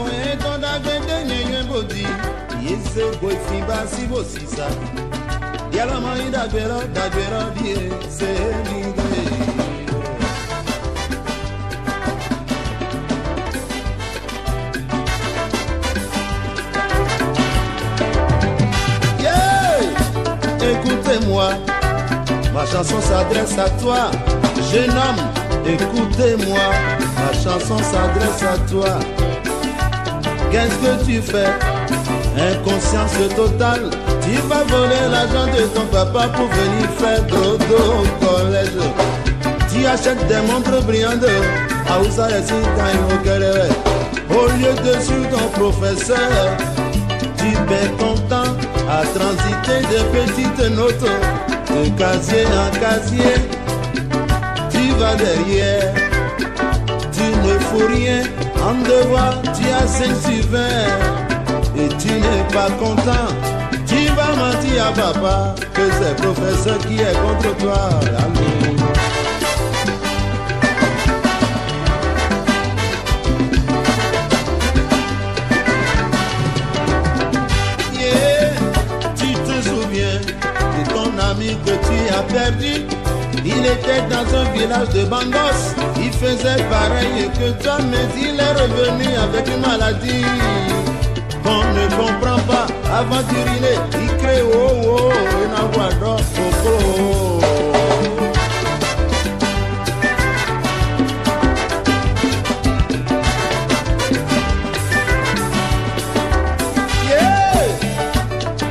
et ton d'agrédé n'y a body. Yese boy fiba si bo si sa. Yala mai d'agbera die c'est l'idée. Écoutez-moi, ma chanson s'adresse à toi. Jeune homme, écoutez-moi, ma chanson s'adresse à toi. Qu'est-ce que tu fais? Inconscience totale. Tu vas voler l'argent de ton papa pour venir faire dodo au collège. Tu achètes des montres brillantes à Oussaresi quand il au lieu de suivre ton professeur, tu perds ton temps à transiter de petites notes de casier en casier. Tu vas derrière, tu ne fous rien. En devoir, tu as 5 sur 20 et tu n'es pas content. Tu vas mentir à papa que c'est le professeur qui est contre toi. Allez. Que tu as perdu. Il était dans un village de Bangos. Il faisait pareil que toi, mais il est revenu avec une maladie qu'on ne comprend pas. Avant d'uriner, il crée oh oh, et n'envoie d'or oh. Yeah!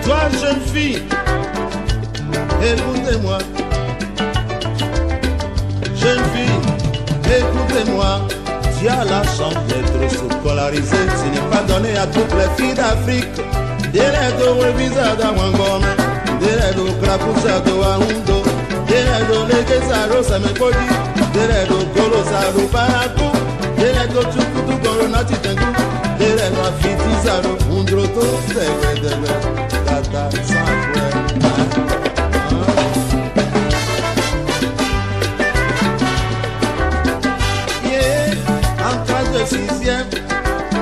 Toi, jeune fille, écoutez-moi, jeune fille, écoutez-moi. Tu as la chance d'être scolarisé. Ce n'est pas donné à toutes les filles d'Afrique. Direto revisa da Wangome, direto Krakusa do Ahundo, direto Lekesaro Samekodi, direto Kolosaro Paraku, direto Chukutu Koronati Tengu, direto Afitizaro, Undroto, Deve, Tata, Sanfre.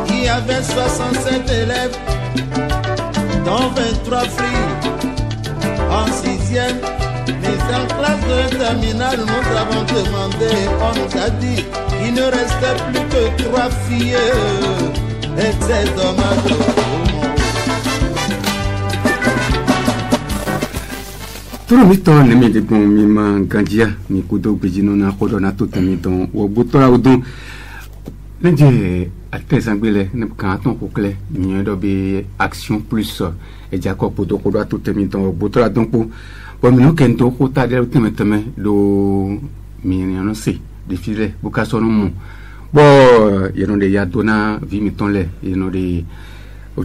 Il y avait 67 élèves, dont 23 filles en 6e. Mais en classe de terminale, nous avons demandé, on nous a dit qu'il ne restait plus que 3 filles. Et c'est dommage. Tout le temps, les médias de Mima Gandia, Mikudo Bijinona, Kodona, tout le temps, ou Boutora Oudon. L'Indien a très anglais, quand on clé, il y a action plus et Jacob pour donc on doit tout le temps Boutora donc pour nous qu'un tour au tas de l'ultime do millions de filets, beaucoup son nom. Bon, il y a des yadona, vimiton les, il y a des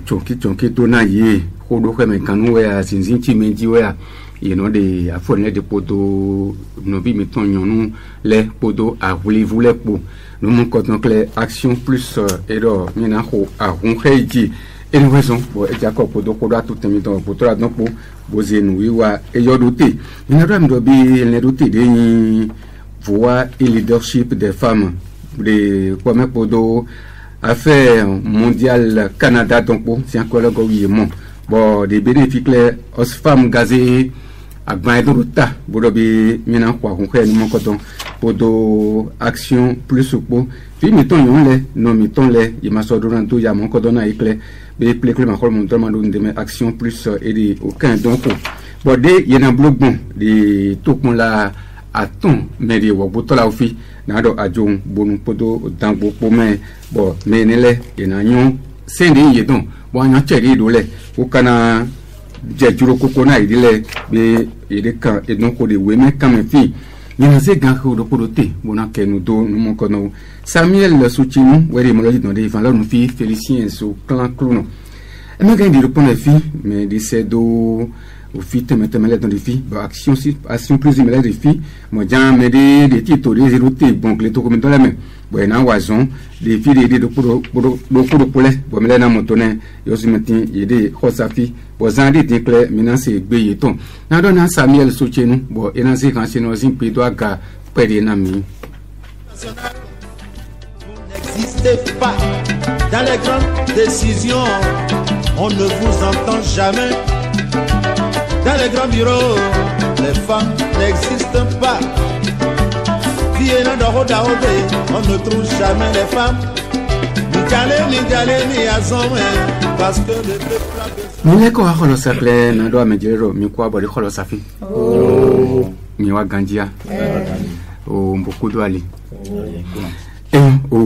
chonki dona yé, Kodo Kemekanoua, Zinzinchi Mendiwea. Il y a des affaires de podo, nous vimiton nous les podo à voulez pour. Nous manquons donc les actions plus et alors minaho à ronheiji et nous raison pour Jacob pour donc tout le temps pour toi donc pour poser nous et yodoté il n'a pas de doté de voix et leadership des femmes de comme pour affaires mondiales Canada donc pour c'est encore le gouvernement bon des bénéfices les femmes gazées à Gbaïdorota, Bodobi, Mina, Kwakunke, Mokoton, Podo, Action, plus ou pour, puis mettons les, non mettons les, il m'a sorti dans tout, il y a mon codona éclair, mais plus que ma mon demande de mes actions plus et des aucun donc. Bon, il y a un bloc bon, de tout qu'on l'a à ton, mais de Wabotola Ofi, Nado Adjon, Bonou Podo, Dambo Pomé, bon, mais Nele, et Nagnon, c'est des yédons, bon, il y a un chéri d'olé, au Cana. Jajuro kokona idile be edeka edonko de weme kamefi ninaze ganko do podote bona kenu do numo kono Samuel Soutinu were moloji no de van nu fi Félicien so clan clono e ma gandi do pone fi mais de sedo au fit metemele dans des filles action plus immédiate des filles moi jan me de titre de zéroté bon que les to comme dans la main bon na wazon des filles de pour bon me na motone yo si metin yede khosafi bon zandi de clair maintenant c'est beyeton na don Samuel Soutinu bon et na c'est quand c'est nos impi doit ga perdre na mi n'existez pas Dans les grandes décisions, on ne vous entend jamais. Dans les grands bureaux, les femmes n'existent pas. On ne trouve jamais les femmes. Parce que le peuple a besoin. Mine ko holo sakle na do amejero mi kwa boli holo safi. Oh. Mi wa ganjia. O mboku do ali. O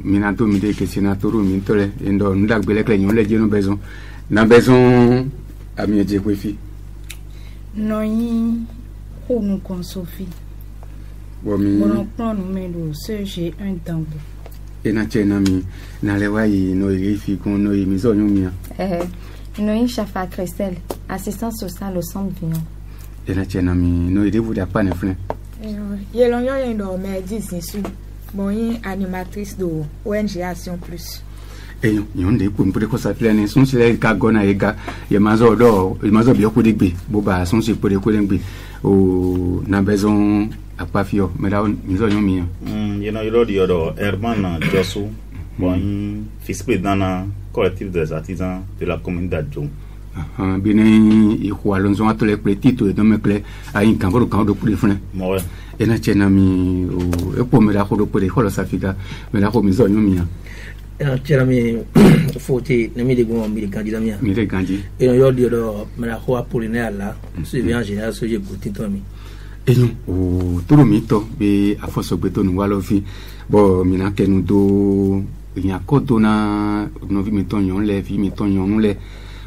mina do mi de ke senatoro mi tole endo ndagbele kle nyon le jeno besoin. Na besoin ami je kwefi. No yi ko nu kon Sophie. Bon mi. Bon plan nous met le j'ai un tango. Et na chena mi na lewa yi no irifi kon no yi mizo nyumia. Noï Chafa Crestel, assistant social au centre Vignon. Et na chena mi no iri vuda pa ne fne. Yelon yo ndo me disisu. Bon yi animatrice de ONG Action Plus. Et yon de pour me ko sa plane son sile ka gona ega ye mazo do mazo bi ko digbe bo ba son se pour ko digbe o na besoin à pas fio mais là mizo nyumia. You know you do do Herman Josu bon vice-président na collectif des artisans de la commune d'Adjou. Bini iko alonzo atole petito do mekle ayin kan do pour les fne. Ouais. Et na chena mi o e po me la ko do pour les holo safika me la ko mizo nyumia. Cherami foti na mi de bon mi de candidat mia. Mi de candidat. Et yo di do me la ko Apollinaire là, surveillant général so je gouti to mi. Et nous o tout le mito be afoso beto nu walo fi bo mina kenu do nya ko do na no vi mito yon le vi mito yon le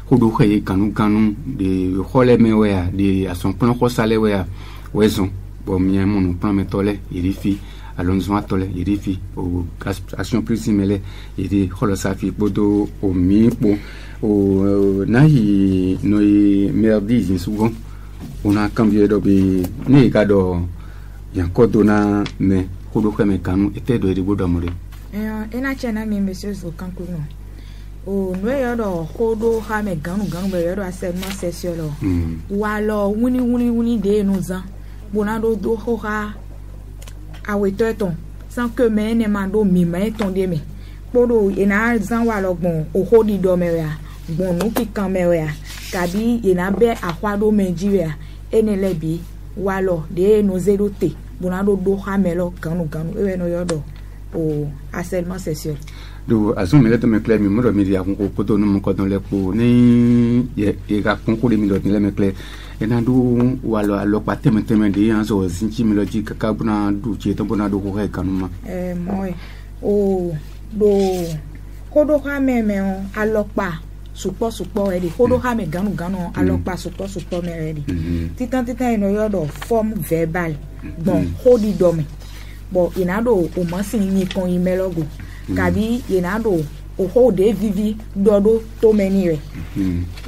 ko do xey kanu de xole me wea de ason plan ko sale wea weson bo mi mon plan metole irifi alonzo atole irifi o action plus simele iri xolo safi bodo o mi po o na yi no merdi souvent on a cambié d'obé ni gado yankodona me kudu kame kanu ete do ri bodo amore ena chena mi monsieur zo kankuno o no yodo kodo ha me ganu be yodo assemblement sessiolo walo wuni de noza bonado do ho ha aweton sans que me ne mando mi me ton de me bodo ena zan walo gbon o hodi do me ya gbon no ki kan me ya kabi ena be akwado Nigeria enelebi walo de no zerote bonado do hamelo ganu ewe no yodo o harcèlement sexuel do azun mele to me clair mi mo do mi ya ko poto no mo ko don le po ni ye ga konko de mi do ni le me clair ena do walo alopa teme de anzo zinchi meloji ka buna du che to bonado ko he kanuma moi o do ko do hameme on alopa support e de kodo ha me ganu alopa support me ready titan ino yodo forme verbal bon hodi domi bon inado o masin ni kon imelogo kabi inado o hode vivi dodo to meni re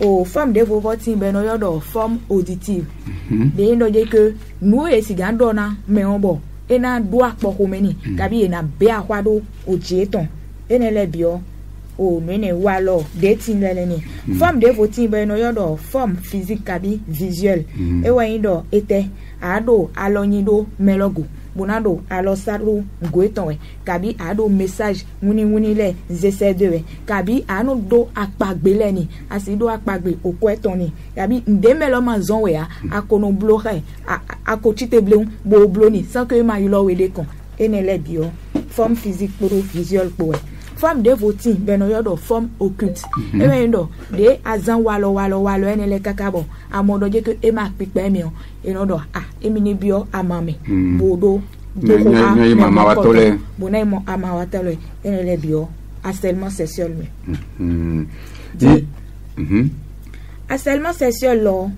o forme de voting be no yodo forme auditive de ino je que nous e sigando na me onbo ena do apo ko meni kabi ena be akwado o jeton enele bio o nene walo dating leleni forme de voting be no yodo forme physique kabi visuel e wa indo ete ado alonyido melogo bonado alo saro ngoeton kabi ado message wuni le zese2 kabi anu do apagbele ni asido apagbe okweton ni kabi ndemelo manzon we akono bloque akotite bleu bo bloni sans que ma yulo we de kon enele bio forme physique pour visuel pour forme de voting beno yodo forme occulte e ndo de azan walo enele kakabo amodo je ke e ma pipe mi o enodo emini bio amame bodo nyo mama watole bonai mo ama watole enele bio harcèlement sexuel me harcèlement sexuel lo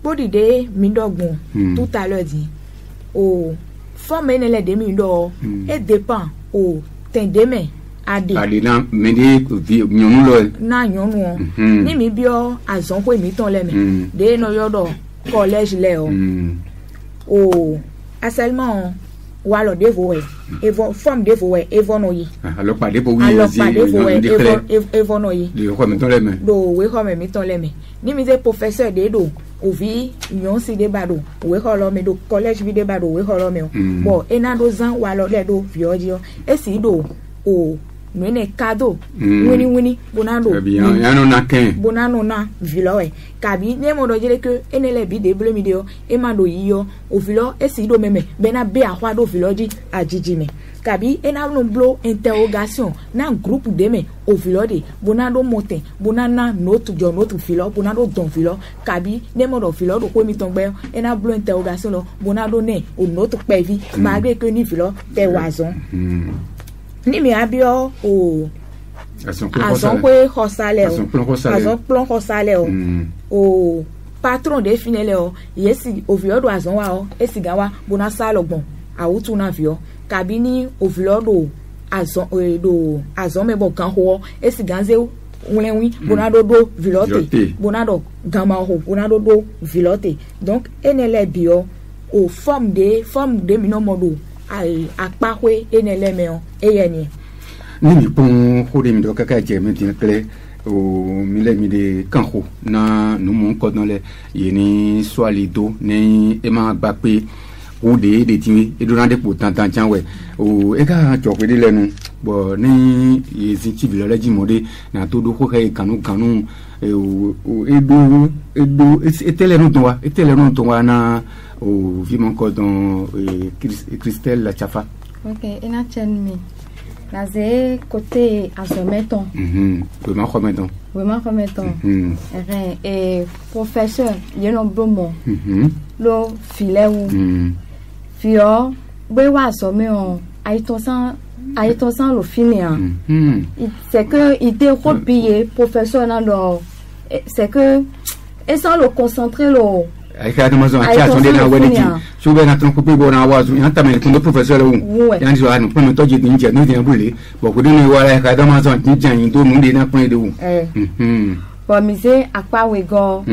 body de mindogbon tout à l'heure dit o forme enele de mi do e dépend o tendeme ade na mede nyonu lo na nyonu ni mi bio azon ko mi ton le me de no yodo collège le o harcèlement walo de vowe evo forme de vowe evono yi alo pa de bo wi evono yi de ko mi ton le me do we ko mi ton le me ni mi de professeur de do ovi nyon si de bado we ko lo me do collège vi de bado we ko lo me bo enado zan walo le do viodio e si do o nous ne cadeau wini bonado bien ya no na ken bonano na vilo kabi ne mo do jere que enele bi de blemi de e ma do yiyo o vilo e si do meme bena be ahwa do vilo di ajiji me kabi ena no blo interrogation na groupe de me o vilo de bonado moten bonana note jo note vilo bonado don vilo kabi ne mo do vilo do ko mi ton gbe ena blo interrogation lo bonado ne o note pevi malgré que ni vilo te wazon ni mi abio o azon kwe hosale azon plon hosale o patron de finele o yesi o vilo do azon wa o esiga wa bona salogbon awutu na vio kabini o vilo do azon me bo kan ho esiga nze unlenwi bonado do vilote bonado gama ho bonado do vilote donc enele bio o forme de minomodo akpahwe enele me o eyeni ni mi pon khode mi do kaka je mi tin kle o mi le mi de kanho na nu mon ko don le yeni swalido ni e ma gba pe o de ti e do na de po tantan chan we o e ka jo pe de lenu bo ni ye sin ti bi lo leji mode na to do ko he kanu o edo etele no ton wa na o vi mon ko don Christelle la chafa. OK, ina chen mi na ze côté azometon vraiment remeton et professeur yeno bomo lo file ou fio be wa so me on aiton san lo fini c'est que il était recopié professeur na do c'est que et sans le concentrer lo ai ka dama zon cha son de na wani ki so be na tron ko pe bo na wa zu yan ta me kun do professeur lo yan zo anu pe me to je ni je no de bule bo ko de no wa la ka dama zon ti jan yin do mu de na pon de wu pour miser akpa we go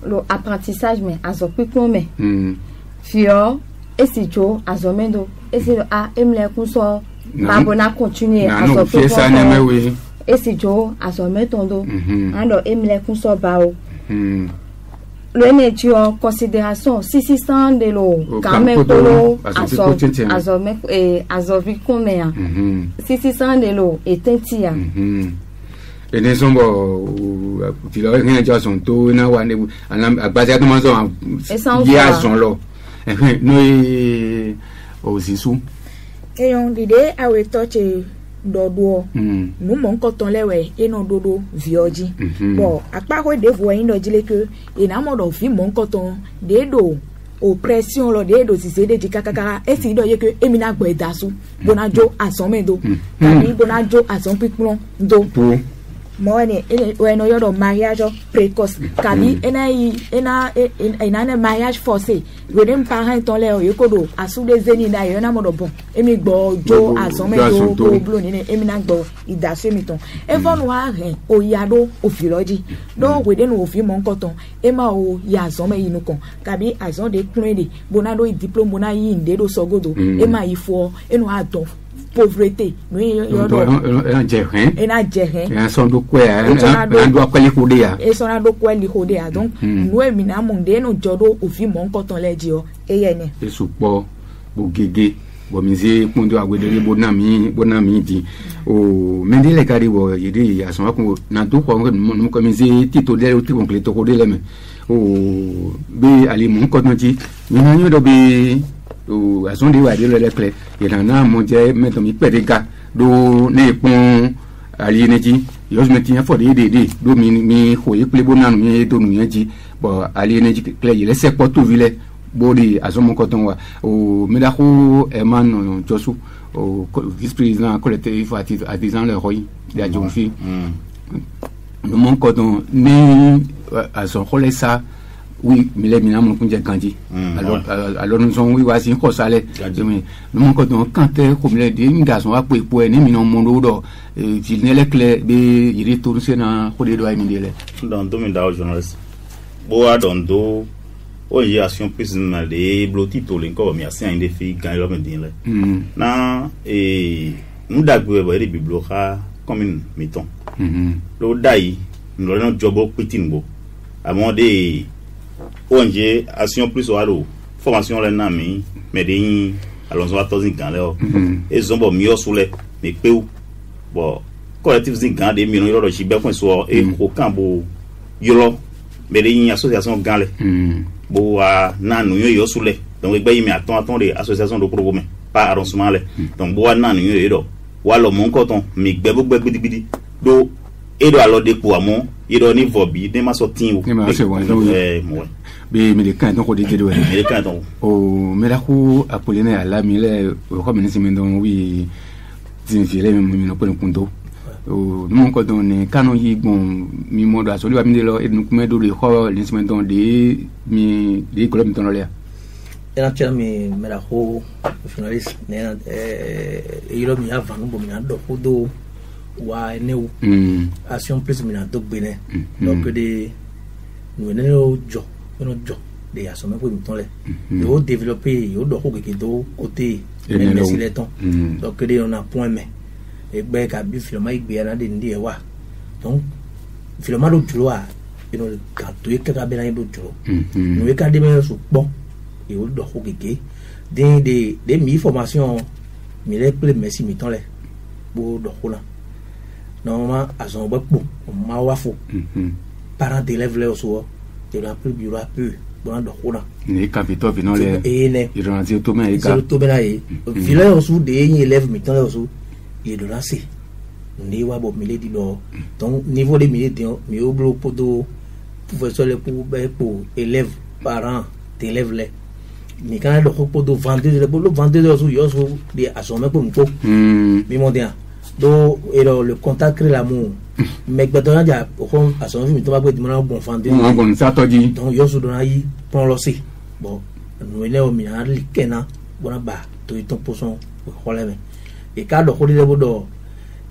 lo apprentissage mais azo pipon me fio esijo azomendo esiro a emle kun so ba bona continuer azo pipon esijo azometondo ando emle kun so ba o le métier en considération 600 de l'eau quand même polo azome et azovi combien 600 de l'eau et tentia et ne sont tu leur rien déjà son to na wa ne agbaja to ma so ya son lo no o sisu e on dide awe touch dodo nous mon coton lewe e no dodo vioji bon apa ko de vo yin do jile ke e na mo do fi mon coton de do oppression lo de do si se de kakaka e si do ye ke emi na gbo edasu bonajo ason mendo tabi bonajo ason pipon do mo ne we no yodo mariage précoce kabi ena ne mariage forcé we dem parent ton le yo kodo asu de zeni da yo na mo do bon emi gbo jo ason mendo ko blo ni emi na gbo idase mi ton e fon wa ren o yado o filoji do we den o fi mon koton e ma o ya ason me yinu kon kabi ason de plein bonado diplôme bona yi inde do sogodo e ma ifo enu adon pauvreté nous yodo en jerin en son do kwe en do kweli hodea e son do kweli hodea donc nous e mina monde no jodo ofi mon coton leji o eyene e supo bo gege bo mize pondo agwedele bonami di o mende le kari wo yede ya son ko na do ko mo ko mize tito de o ti concreto ko de le me o be ali mon coton ti ni no do be o azon de wa de le clé et na mo je meto mi pedega do ne pon ali neji yo meti ya for de do mi ho ye ple bonanu mi do nu yanji bo ali neji clé le se poto vile bodi azon mo koton wa o me da ko e man josu o vice président collectif artisan le roi de Adjonfi no mon koton ni azon role ça oui mais les minam kunje kanji alors nous on oui wasi ko sale mais nous mon koton quand comme les des garçons a pour ni minam mondo do il ne le clé de il retourne na ko de do ay mindele dans domaine da journaliste bo adondo o yi action président de bloti to len ko mi asin inde fi gan lo mindele na nous dagwe ba ri biblioca commune meton lo dai no no jobo pitingo amon de onje action plus walo formation le nami mais de allons à tozi gan le e zombo mio sule me peu bon collectif zin gan de mi no yoro shi be kun so e o kan bo yoro be de association gan le bo wa nanu yo sule donc egbe yi mi aton de association de programme pas arrondissement le donc bo wa nanu yo do wa lo mon koton mi gbe bo gbe gidigidi do e do alo de po amo e do ni vobi de ma so tin o mo be mi de kan donc de do mi kan donc o me la ko Apollinaire ala mi le o ko ministre mi don wi tin fiele mi no pon punto o mon ko don ne kanu yi bon mi mo do asoli wa mi de lo e nu me do le ko l'instrument don de mi de ko mi ton le era chama me la ko finaliste ne ilo mi avant no bo mi na do ko do wa new action plus mi na do bene donc de nous ne jo de assomme ko mi ton le yo développer yo do ko ke do côté mais c'est le temps donc de on a point mais e gbe ka bi filma igbe na de ndi e wa donc filma do julo a ino ka to e ka be na do julo no e ka de me so po e o do ko ke de mi formation mi le ple merci mi ton le bo do ko na normalement azon ba po ma wa fo parents d'élèves le so de la plus bureau a peu bon do ko na ni capito vino le il rentre tout mais il tout bien aí village o de élèves mi ton le so et de là c'est ni wa bo mi le di lo donc niveau de mi de mi o blo pour do professeur le pour élèves parents d'élèves le mi kana do ko do vendeur so yo so de asome ko mko mi mo dia do et le contact crée l'amour mais gbadona ja ko asome mi to ba gbe di mo na bon vendeur mo bon sa to ji donc yo so do na yi pon lo si bon no ele o mi na li kena bona ba to ito poson ko le me e ka do ko de bodo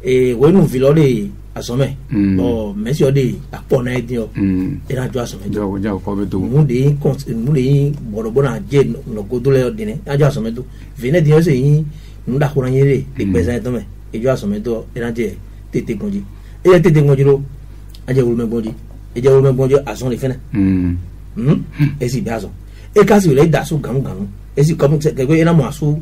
e we nu vilo de asome bon merci o de apona e dio e na jo asome jo ko be do mu de bodo bona je no go do le dine a jo asome do vene dio se yin nda ko ran yere e pesa to me e jo asome do e na je tete gonji e tete gonji ro a je wulu me gonji e je wulu me gonji ason le fene e si biazo e ka si le da su ganu e si comme que e na mo asu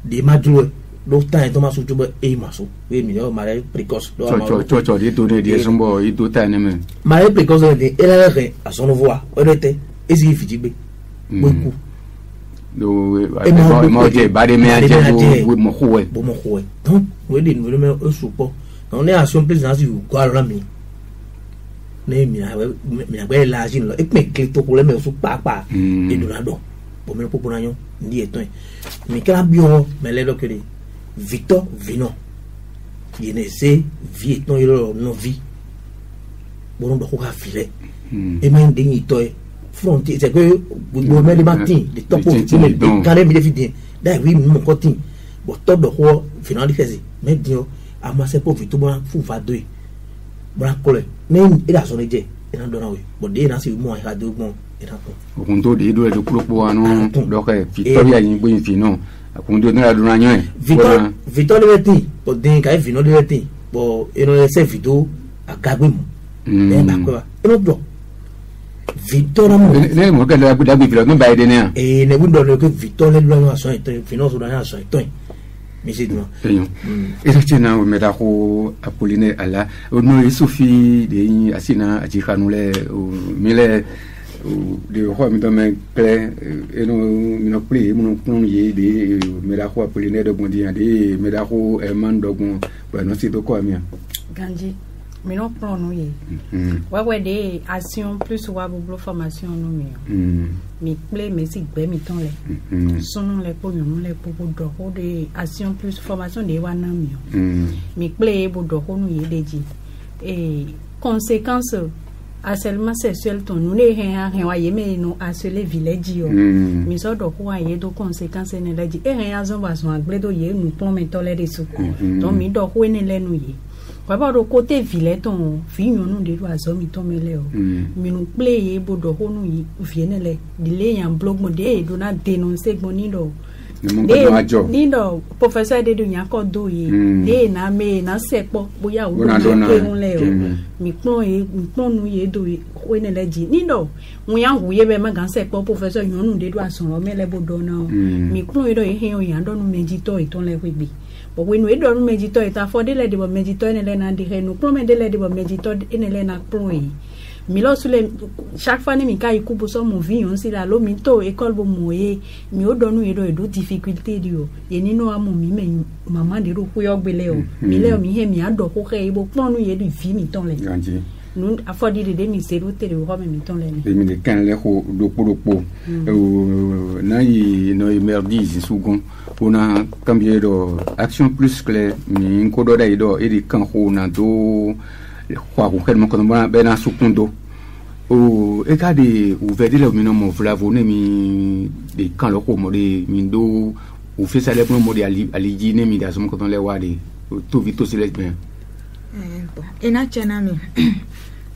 de maduro do tan to ma su juba e ma su we mi yo mare precoce do ma cho di do de sombo i do tan me mare precoce de e la re a son voix o rete e si fijigbe boku do mo je ba de me a je bo mo khowe donc we de no me o supo on est action présidence you ko ara mi ne mi na gbe la jin lo e pe kle to ko le me su papa e do na do bo me popo na yo ndi eton mi kra bio me le do kere Victor Vino il essaie vie non il no vie bon do ko ka file e man de ni toy frontier c'est que bo me le matin de top of me carré mi defidi da oui mo ko tin bo to do ko final fezi me dio amase po Victor bon fu fa do bra kole me e da so ne je e na do na we bo de na si mo ha do gbon e na ko o kun to de do po anu do ka Victoria yin bo yin fino akundo na do na yan Victor Liberty o den ka Vino Liberty bo eno le se Vito agagbe mu e ba ko e no do Victor mo ne mo ka da bi Vino no ba de ne e ne bu do le ko Victor le lo aso ito Vino so na aso ito mi se dimo e sa chena o me da ko Apollinaire ala o no Sophie de asina a ti kanu le o mi le de ho mi to me ple eno mi no ple mo no ye de me da ko Apollinaire de bon dia de me da ko e man dogun ba no si to ko amia ganji mi no plan no ye wa we de action plus wa bo formation no mi ple me si gbe mi ton le sonu le po mi le po do ko de action plus formation de wa na mi ple bo do ko no ye deji et conséquences harcèlement sexuel ton nous les rien wa yeme no harceler village yo mi so do ko wa ye do conséquences ne laji e rien azon ba so agble do ye nous pon me tole de suko donc mi do ko ne le no ye kwa ba do côté village ton fi yon no de do azon mi ton me le o mi nous play bo do ko no yi viene le de le yan blog mo de do na dénoncer gboni do Nindo professeur de dunya ko do yi de na me na sepo boya o do le o mi pon nu ye do we ne leji nindo won ya hu ye be ma gan sepo professeur yon nu de do ason o me le bo do na mi pon do ye o yan do nu meji to iton le we bi we no edo medito eta for de le de medito ne le na de no promet de le de medito ne le na pro yi mi lo sule chaque fois ni mi ka ikubu so mo vi on si la lo mi to école bo moye mi o donu edo difficulté dio ye ni no amu mi me mama de ro ku yo gbele o mi le o mi he mi ado ko ke ibo ponu ye du vi mi ton le nous a fait des misères de Rome mi ton le ni mi kan le ko do po na yi no emerdi sugon ona cambie do action plus clair mi ko do dai do e di kan ho na do kwa ko ken mo ko na be na sukundo o e ka de ouvert le mi no mo vlavo ne mi de kan lo ko mo de mi do o fait ça le mo de ali ne mi da so mo ko ton le wa de tout vite aussi les bien e na chena mi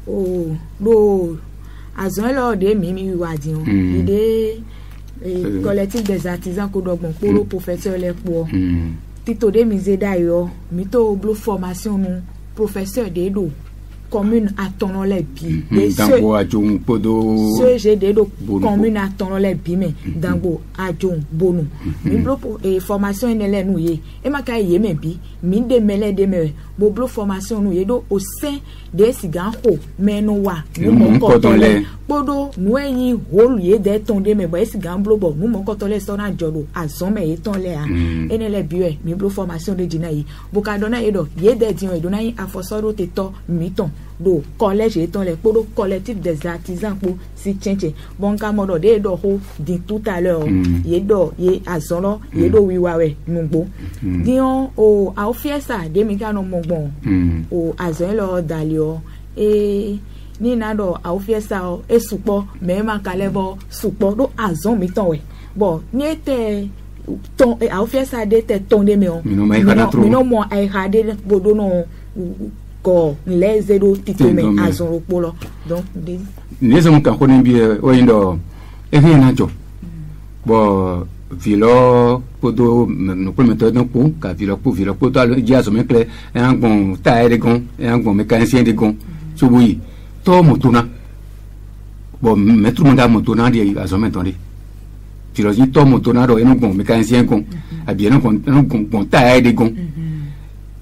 o do azon lo de mi wa di on ide collectif des artisans ko dogbon pour professeur le po tito de mizeda yo mi to blo formation nou professeur de do commune à ton les bi dango ajon podo ce j'ai de do commune à ton les bi mais dango ajon bonu mi blo formation ne nou ye e maka ye me bi mi de mele de me bo blo formation nou ye do au sein de sigan ho mais no wa nous mon kotole podo nou yi hol ye de ton de me bo sigan blo bo nous mon kotole so na jodo azon me ton le a ene le bi mi blo formation de dina yi bo ka dona e do ye de din e do na yi afosoro te to mi ton do collège étant les pour le collectif des artisans pour si tchenche bon kamodo de do ho dit tout à l'heure ye do ye azolo ye do wiwawe nungbo dion o a fiesta de mikano mongbon o azelo dalio e ni na do a fiesta e supo me ma kalebo supo do azon mi ton we bon ni ete ton a fiesta de te ton de me on no mo ai hade bodo no ko les zero titome azon polo donc les hommes kan konen bi o indo e na jo bo vilo podo no prometteur donc pour ka vilo po to ji azon me kle en bon ta ere gon en bon mécanicien de gon so boyi to motuna bo metru manda motuna di azon me tonde vilo ji to motuna do en bon mécanicien gon abien bon ta ere gon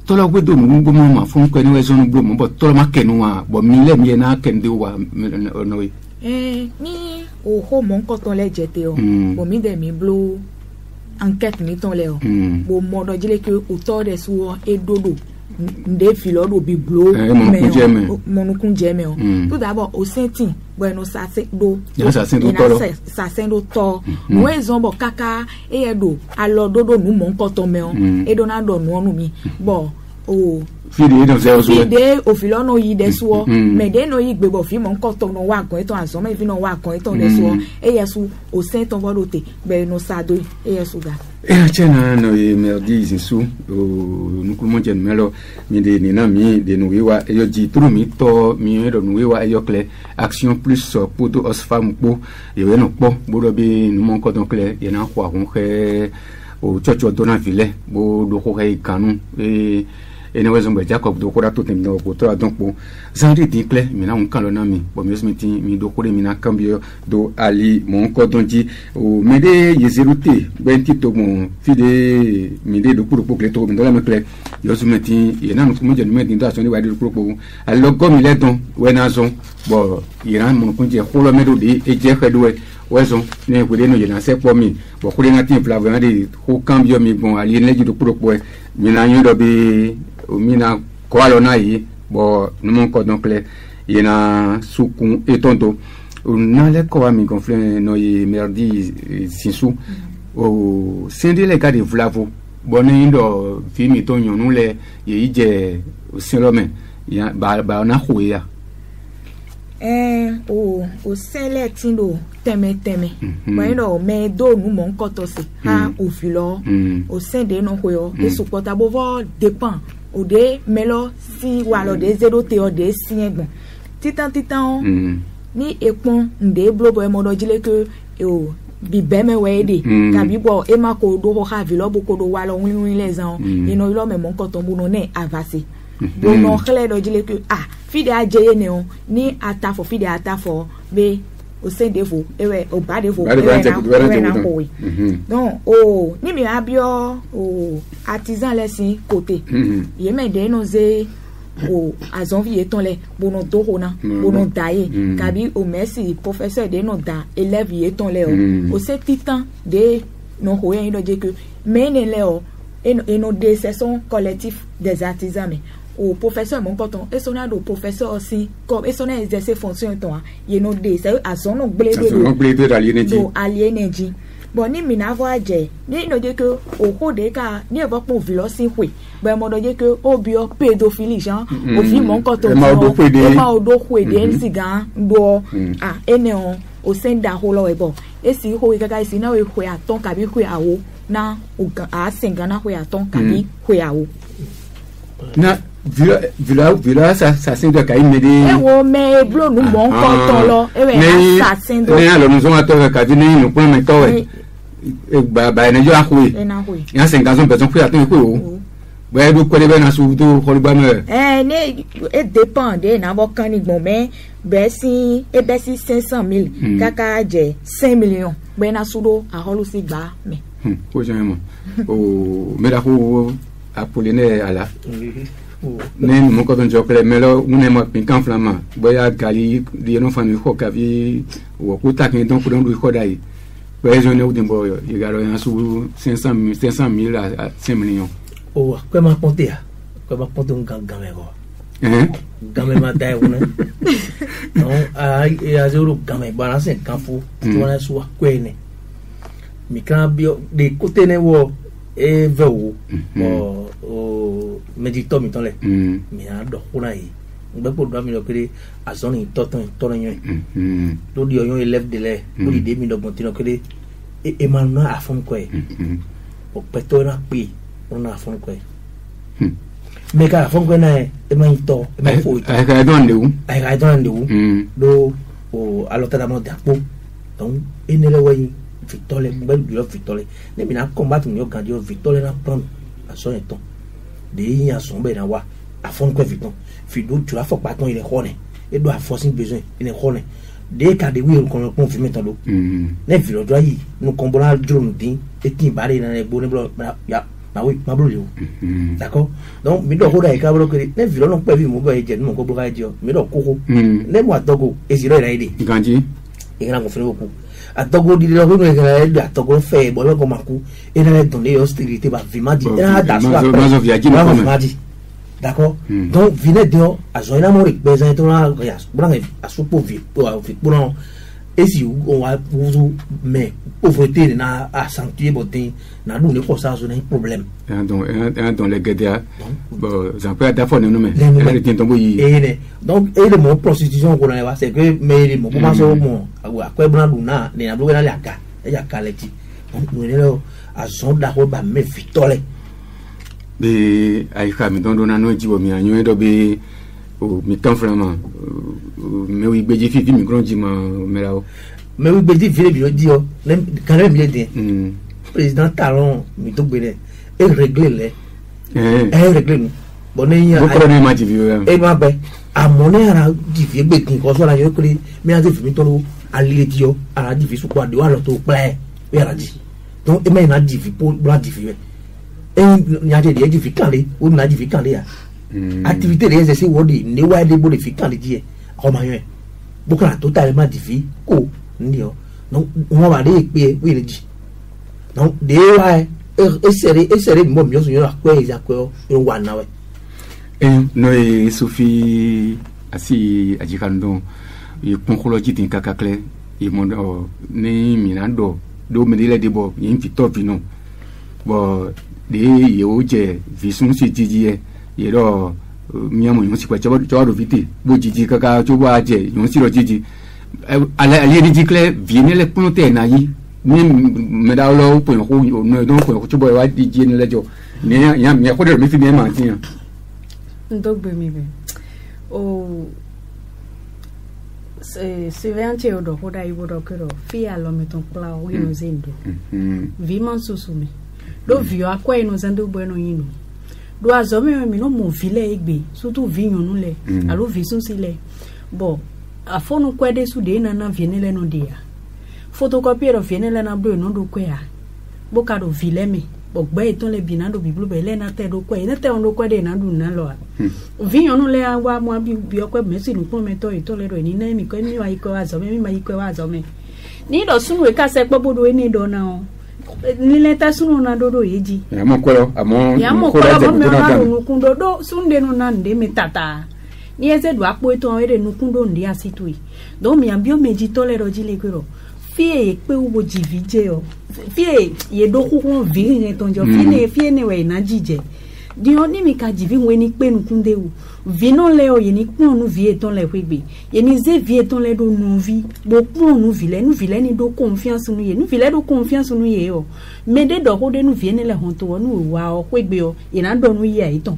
tola wedo nungu mama fun ko ni wezo nungu mo bo tola makenu wa bo mi le mi na kende wa no ni o ho mon ko ton le jete o bo mi de mi blo enquête mi ton le o bo mo do jile ke auteur de so e dodo nde filo do bi blo mon kun jeme o tout d'abord au sentin bueno ça c'est do ça c'est do tolo ça c'est do to no ezon bo kaka e do alo dodo nu mon ko ton me o e do na do nu mi bo o fide do se o so fide o filo no yi de so me de no yi gbebo fi mon ko ton no wa kan eton aso me fi no wa kan eton de so e yesu o senton bo do te be no sa do e yesu ga e chena no e merdi zisu o nuku monjen melo mi de ni na mi de no wiwa e yo ji tru mi to mi do no wiwa e yo kle action plus pour to os fam po e we no po bo do be no mon ko don kle e na kwa hun he o chocho do na vile bo do ko he kanu e ne wezo mbe Jacob do ko da to tem do ko to donc po zandi di kle mi na un kan lo na mi bo mi smiti mi do ko de mi na cambio do ali mon ko don ji o me de yezerute ben ti to mon fide mi de do pour kle to mi do la me kle yo smiti e na no mo je no me di do aso ni wa de pour po allo go mi le don we na zo bo iran mo ko je ko lo me do de e je ke do wezo ne ko de no je na se po mi bo ko de na tin flavor na de ko cambio mi bon ali ne ji do pour po mi na yin do be mina ko alona yi bo numo ko donc le yena sukun etondo na le ko ami gonfle no yi merdi sinsu o sende le ka de vlavo bon indo fi mi to nyonu le yi je o sinlome ya ba na hoya o sele tindo teme ba indo me do nu mon ko to se ha o filo o sende no hoyo e supporta bo dépend o de melo si walo de zero te o de si egbon titan ni epon nde blobo e modo jile ke o bi beme we de ka bi bo e ma ko do ho ha vi lo bo ko do walo win les an e no lo me mon ko to bu no ne avasi bo no khle do jile ke fi de ajeye ne o ni atafo fi de atafo be au sein de vous au bas de vous donc oh ni mi abio au artisan laisser côté il me de noser au azonvi eton le bono dohona bono daye kabi o merci professeur de no da élève eton le au ce titan de no hoye ino de que mene le o et nos deux sessions collectifs des artisans mais au professeur mon coton et son ado professeur aussi comme et son exercer fonction toi y nos deux c'est à son blé de aliénergie bon ni mina voyager ni no de que au cours des cas ni va pour violence oui ben mo de que au bio pédophilie genre au film mon coton ma odo kwede sigan do ah ene on au sein da holo e bon et si ho gaga si na we hwe aton kabi hwe awo na a sengana hwe aton kabi hwe awo na vila ça c'est de kai mede e wo me blo nu mon coton lo e we ça c'est de ne alo nous on attend ka dini no point me to e ba ne jo ahwe ya sengazo beson hwe aton ko o ba do ko le be na su do ko le ba me ne e dépend de na bo kan ni gbon me be si 500,000 kaka je 5 millions be na sudo a holu si gba me ko jamo o me da ko Apollinaire ala ne mo ko don jokle melo une mo pinkan flama boya gali di no fami ko ka vi wo ko ta kin don ko don ko dai boya jone o dimbo y garo na su 500,000 à 5 millions o ko ma ponte un game go game ma dai una non a zero game balance kan fu ti wana su ko ene mi kan bio de côté ne wo e vewo o medito mi tole mi a do kuna yi ngbe po do mi lo kere azoni toton yen do di oyon élève de le do di mi do bontino kere e ma na afon ko e o peto na pe ona afon ko e me ka afon ko na e ma ito e ma fo ito ai ka don de wu do o alota mo da po donc enele wayi Victole mbel bio Victole ne mina combattre nyo gandio Victole na prendre à son temps de yin son be na wa a fond ko Victon fido tu la faut pas ton il est honné et doit forcer besoin il est honné de ka de wi ko confirmer ton do ne vilo do yi no kombola drone din et tin bare na ne bo ne blo ya na oui ma blo yo d'accord donc mi do ho da e ka blo ko ne vilo no pe vi mo ba e je no ko blo ga je mi do ko ne mo atogo e zero ra ide ganji e na ko fere ko atogo di lo ko ne atogo fe bo lo ko maku e na don le hostilité ba vimadi e na da so vimadi d'accord donc vine dio a zo ina mo ri besoin to na ya bran a supo vi pour non et si on va vous mais pauvreté na accentuer botin na nous ne ko ça zo na problème donc les gars bon j'en peux d'affaire nous mais elle tient tombo yi donc et le mot prostitution ko na c'est que mais mo ko ma so mo a ko bran du na ne na blo na la ka e ya ka leti donc nous ne a zo da ko ba me Victole be ay khami don na no jibo mi anyo do be o mi kan vraiment me wi gbeji fi mi gronji ma mera o me wi gbeji fi le bi o di o kan le mi le din président Talon mi to gbe e régler le régler nous bon ya ko ni ma ji bi e ma be amone ara di fi gbe kin ko so la yo kuri mi a ti fi mi to lo ali di o ara di fi su ko de wa lo to ple e ara di donc e me na di fi po bla di fi nyate de di fikale o na di fikale ya activité de exercer wodi ne wa de bo de fikale die o ma yon boko na totalement di fi ko ndio donc on va de pe wi le di donc de wa e mo mi o so yo akwa ya ko o wa na we no e Sophie asi ajikando e konkoloji tin kakakle e mo ni minando do me dile de bo yin fitopi no bo de yo je visun si jiji ye ro mi amo yo si kwa cho do vite bo jiji kaka cho ba je yo si ro jiji ala ali ridicule viene le ponte na yi ni me da lo po yo no don ko cho bo wa jiji ne le jo ne ya mi ko de mi fi ne ma tin donc be mi be o c'est vente o do hoda i bodo kero fi alo meton kla o ino zendo vi man susume do vio akwa ino zendo bueno yino do azome mi no mo vile egbe surtout vi nyonu le alo vi sun sile bon a fono kwa de su de na viene le no dia photocopier viene le na blo no do kwa ya boka do vileme bogbe ton le binando biblu be le na te do kwa ina te on do kwa de na du na lo vi on le awa mo bi okwa mesi nu pon meto ito le do ni na mi ko mi wa iko azo mi ma iko azo me ni do sunu we ka se pe bodo ni do na o ni le ta sunu na do yeji ya mo ko amo ko la je do nu kundo do sunde no na nde metata ni eze do apo eto ere nu kundo ndi asitui do mi ambio meji to le roji le kwero fie pe ubo jivije o fie ye do ku vi ni tonjo fie ne we na jije di oni mi ka jivi we ni pe nu kunde u vi no le o ye ni pon nu vi eton le kwegbe ye ni ze vi eton le do nu vi bo pon nu vi le ni do confiance nu ye nu vi le do confiance nu ye o me de do ko de nu vi ne le honto nu wa o kwegbe o ye na do nu ye iton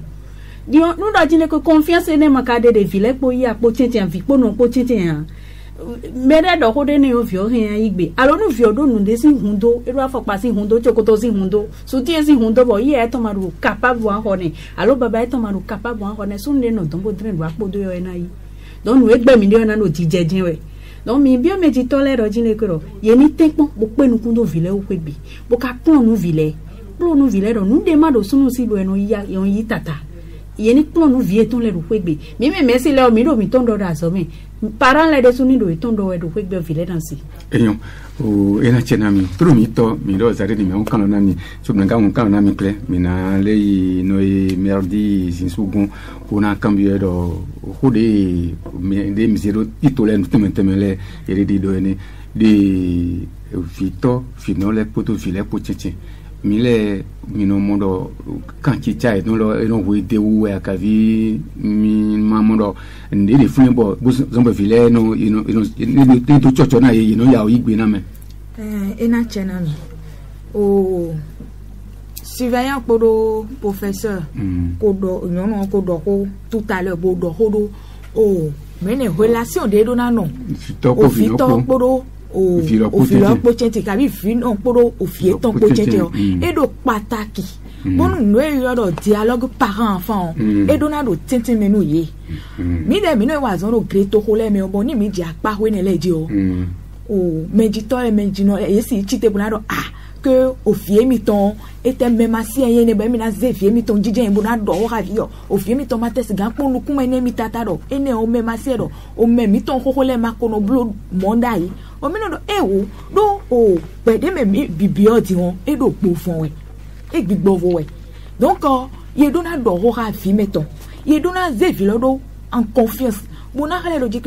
di nu do jine ko confiance ne makade de vi le po yi apo tete vi po no po tete mede do ko de ne o vio hen igbe alo nu vio do nu de sin hundo eru afopa sin hundo chokoto sin hundo so tie sin hundo bo ye to maru capable an hone alo baba to maru capable an hone so ne no don bo dren do apodo yo na yi don nu egbe mi de na no jijejin we don mi bi o meji to le rojin le kero ye ni tenpon bo pe nu kundo vile o pegbe bo ka pon nu vile do nu de ma do sunu si lo eno ya yon yi tata ye ni pon nu vie ton le ru pegbe mi me mesi le o mi do mi ton do da so me parents les desuni do itondo edo kwegbe vile dansi enyo o ena chena mi tru mi to mi do zare ni me kan na mi so nga kan na mi kle mi na le no e merdi sin sugun ona cambio do hode de mi zero titole no temele ere di do ene de vito finole poto vile pocheche mile mino mondo kanchi chai no lo no we de we akavi mi mamondo ndi flimbo zombe vile no ni to chocho na ye no ya igbe na me ena chena mi o surveillant podo professeur kodo nyono kodo ko tout à l'heure bodo hodo o mene relation de do na no fito podo o filo pochete kabi fino podo o fieton pochete e do pataki bonu no e yo do dialogue parent enfant e do na do tintin menu ye mi de mi no wa zon ro greto hole me obo ni mi di apa we ne leji o meji to e meji no e si chite buna do que o fie mi ton était même assis yen ne be mi na ze fie mi ton jije en buna do ha vi o fie mi ton mates gan pon lu kuma ne mi tata do ene o même assis do o même mi ton hole ma kono blood mondai o mi no do ewo do o pe de me bibio di won e do po fon we e gbigbo vo we donc ye do na do ha fi meton ye do na ze vi lo do en confiance buna hale lo di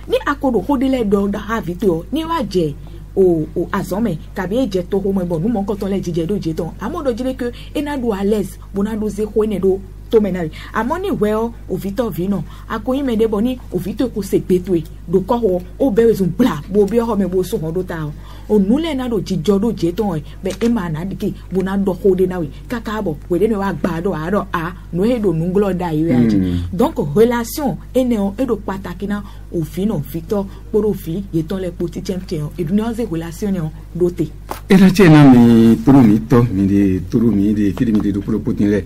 ni akodo hodele do da ha vi to ni wa je o azome kabi eje to ho mo bo nu mo ko to le jije do je ton amodo jire ke ena do à l'aise bona do ze ho ne do to menari amoni well o Victor vino akoyin me de boni o Victor ko se petwe do ko ho o be sun bla bo bi ho me bo so ho do ta o nule na do jijo do je ton be e ma na diki bona do ho de na we kaka bo we de ne wa gba do a do no he do nunglo da iwe aji donc relation ene o e do pataki na o fino Victor poro fi ye ton le poti champion e dunia ze relation ne do te era chena mi turu mi to mi de turu mi de kidi mi de do poro poti le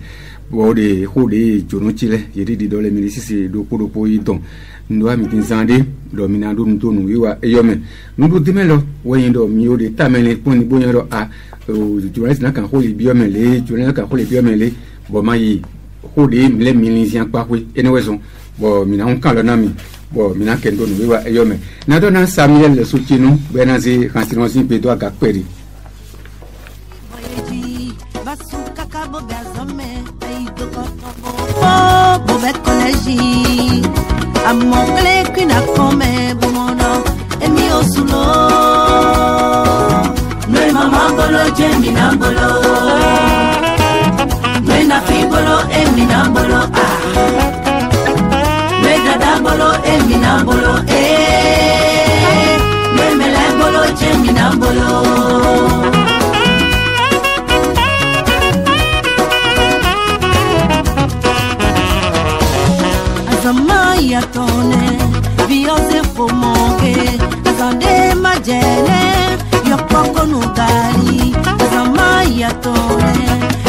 bo de hode jono chile yedi di dole mi sisi do poro po idon ndo ami tinzande do mi na do nto nu wiwa eyome ndo dimelo wayendo mi o de tamele poni bonyero o journalist na kan holi biome le journalist kan holi biome le bo mayi hode mi le milinzian pa kwe enewezo bo mi na on kan lo na mi bo mi na kendo nu wiwa eyome na do na Samuel le sutinu benazi kansironsi pedo aga kweri Bovet collège a mon clé qu'une a comé bomono et mi osulo no mama bolo jemina bolo no na fi bolo e mina bolo no dada bolo e mina bolo no mele bolo jemina bolo Zamaya tone, viose fomoke, azande majene, yopoko nugari. Zamaya tone,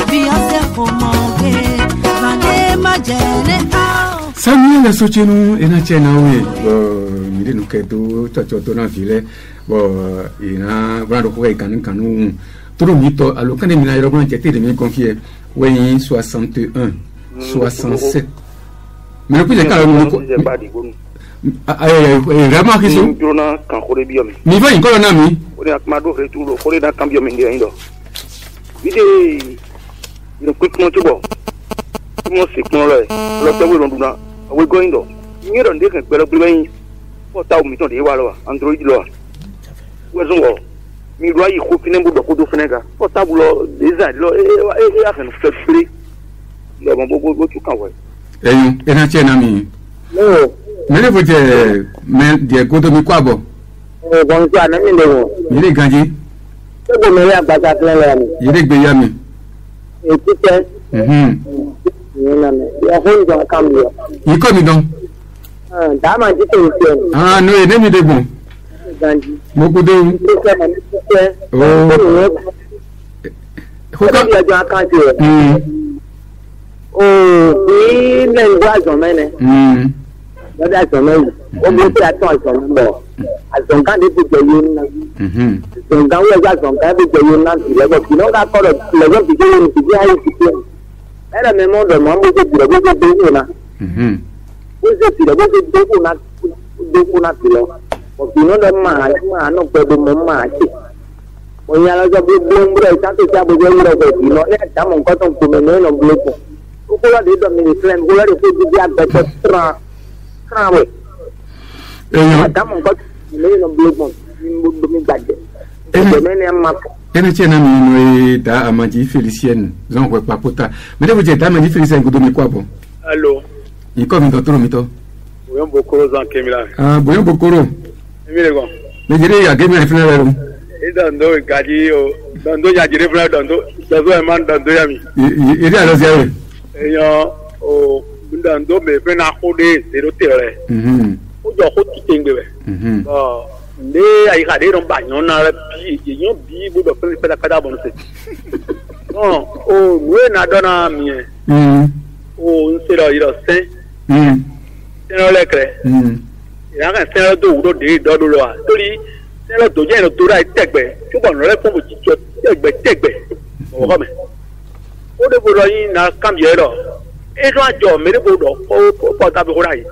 viose fomoke, azande majene. Samuel Sochenu ena chena we mire no keto chochoto na vile ina brando ko kanu tout mito alors quand mina yoro ban tete de me confier oui 61 67 mais puis les cas vraiment que so jona kan khore biom mi va inko na mi o de akma do retour khore da cambio mi ndo ide le quickement tu bo mo se kon lo te we ronduna we going do ni ro de kan pelo pele o ta mi ton de wa lo android lo we zo wo mi ro yi ko fine bo do fine o ta bu lo design lo a fen fe free le bo tu kan we eyun ena che na mi no me le vote me de godo mi kwabo bon tu ana mi le wo mi le ganji go me ya gbaga plan la mi yire gbe ya mi e tite na me ya ho ndo cambio iko mi don da ma ji te nse no e mi de gun ganji mo ko de ko ka ya ja kan ti ni le wa zo me ne da zo me o mo ti aton zo me bo azon kan de je yin na so ga wa ja zo kan de je yin na ti le go ti no ga ko le go ti je yin ti ja yi ti era me mo do mo mo je ti le go de na o je ti le go de na ti lo o ti no do ma no pe do mo ma ti o ya lo jo bi bo ta to ja bo je ro ko ti no e ta mo ko ton ku me no bo ko ko la de do mi friend ko la de ko di a be tra we ta mo ko me no bo ko mi mi gade e me ne ma ena chena mi no da amaji Felicien zon ko papota me devo je da amaji Felicien ko do mi kwabo allo iko mi to mi to boyon bokoro zan kemila boyon bokoro mi le gon me jere ya game re fina ro dando gaji o dando ya jere fina dando dazo e man dando ya mi iri alo zero eyan o dando me fe na ko de zero tere o jo ko ti tengbe be nde ayi ka de ron ba yon na bi yon bi bo do fe pe da kada bon se non o we na dona mi o nse ro iro sen seno le cre ya kan seno do de do lo a tori seno do je no to ra tegbe tu bon le fun bo ti tegbe o ko me o de bo ro yin na cambie ro e do ajo mere bo do o ta bi ko ra yi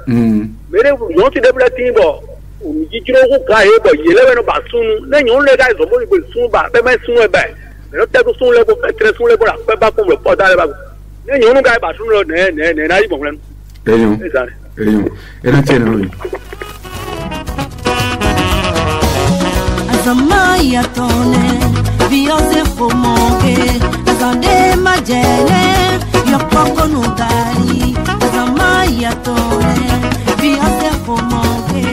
mere yon ti de bla tin bo o mi ji jiro ko ka e bo yele we no ba sunu le yon le ga zo bo bo sun ba pe me sun e ba me te ko sun le bo tre sun le bo la pe ba ko mo po da le ba le yon ga ba sun lo ne na yi bo len eyon era chena no Azamaya tone bioze fomonge azande majele yopoko nugari azamaya tone bioze fomonge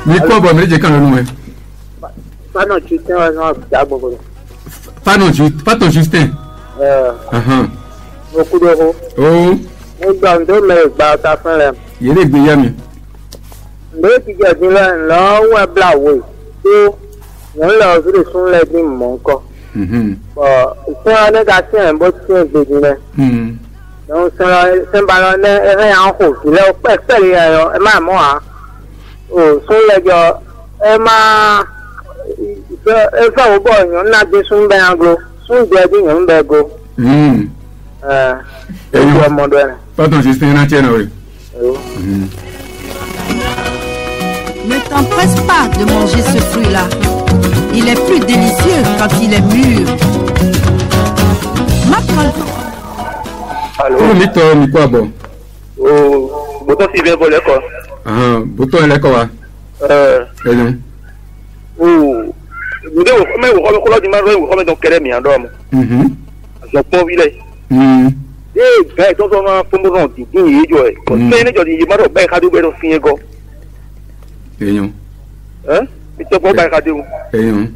mi kwabo me je kan no we pano chute no ja gbogbo pato Justin okudo o gba ndo me gba ta fun le yere gbe ya mi nde ti je din lo wa bla wo to won lo sure sun le din mo nko so ane ga se bo ti gbe din le no so se ba lo ne e ya ho ti le pe le yo e ma mo a o sun le jo e ma e fa wo bo yan na de sun be agro sun je din yan be go Pardon, juste un entier, oui. Ne t'empresse pas de manger ce fruit-là. Il est plus délicieux quand il est mûr. Allô? Mito, mi quoi bon? Oh, bouton si bien volé quoi. Bouton elle est quoi? Non. Oh, vous devez mais vous remettez du marron, vous remettez donc quel est mi en dorme. Donc pour village. Gars, donc on a pour nous dire, il y a quoi? C'est ne jodi maro ba ka du be do fin ego. Eyon. Mi to ko ba ka du. Eyon.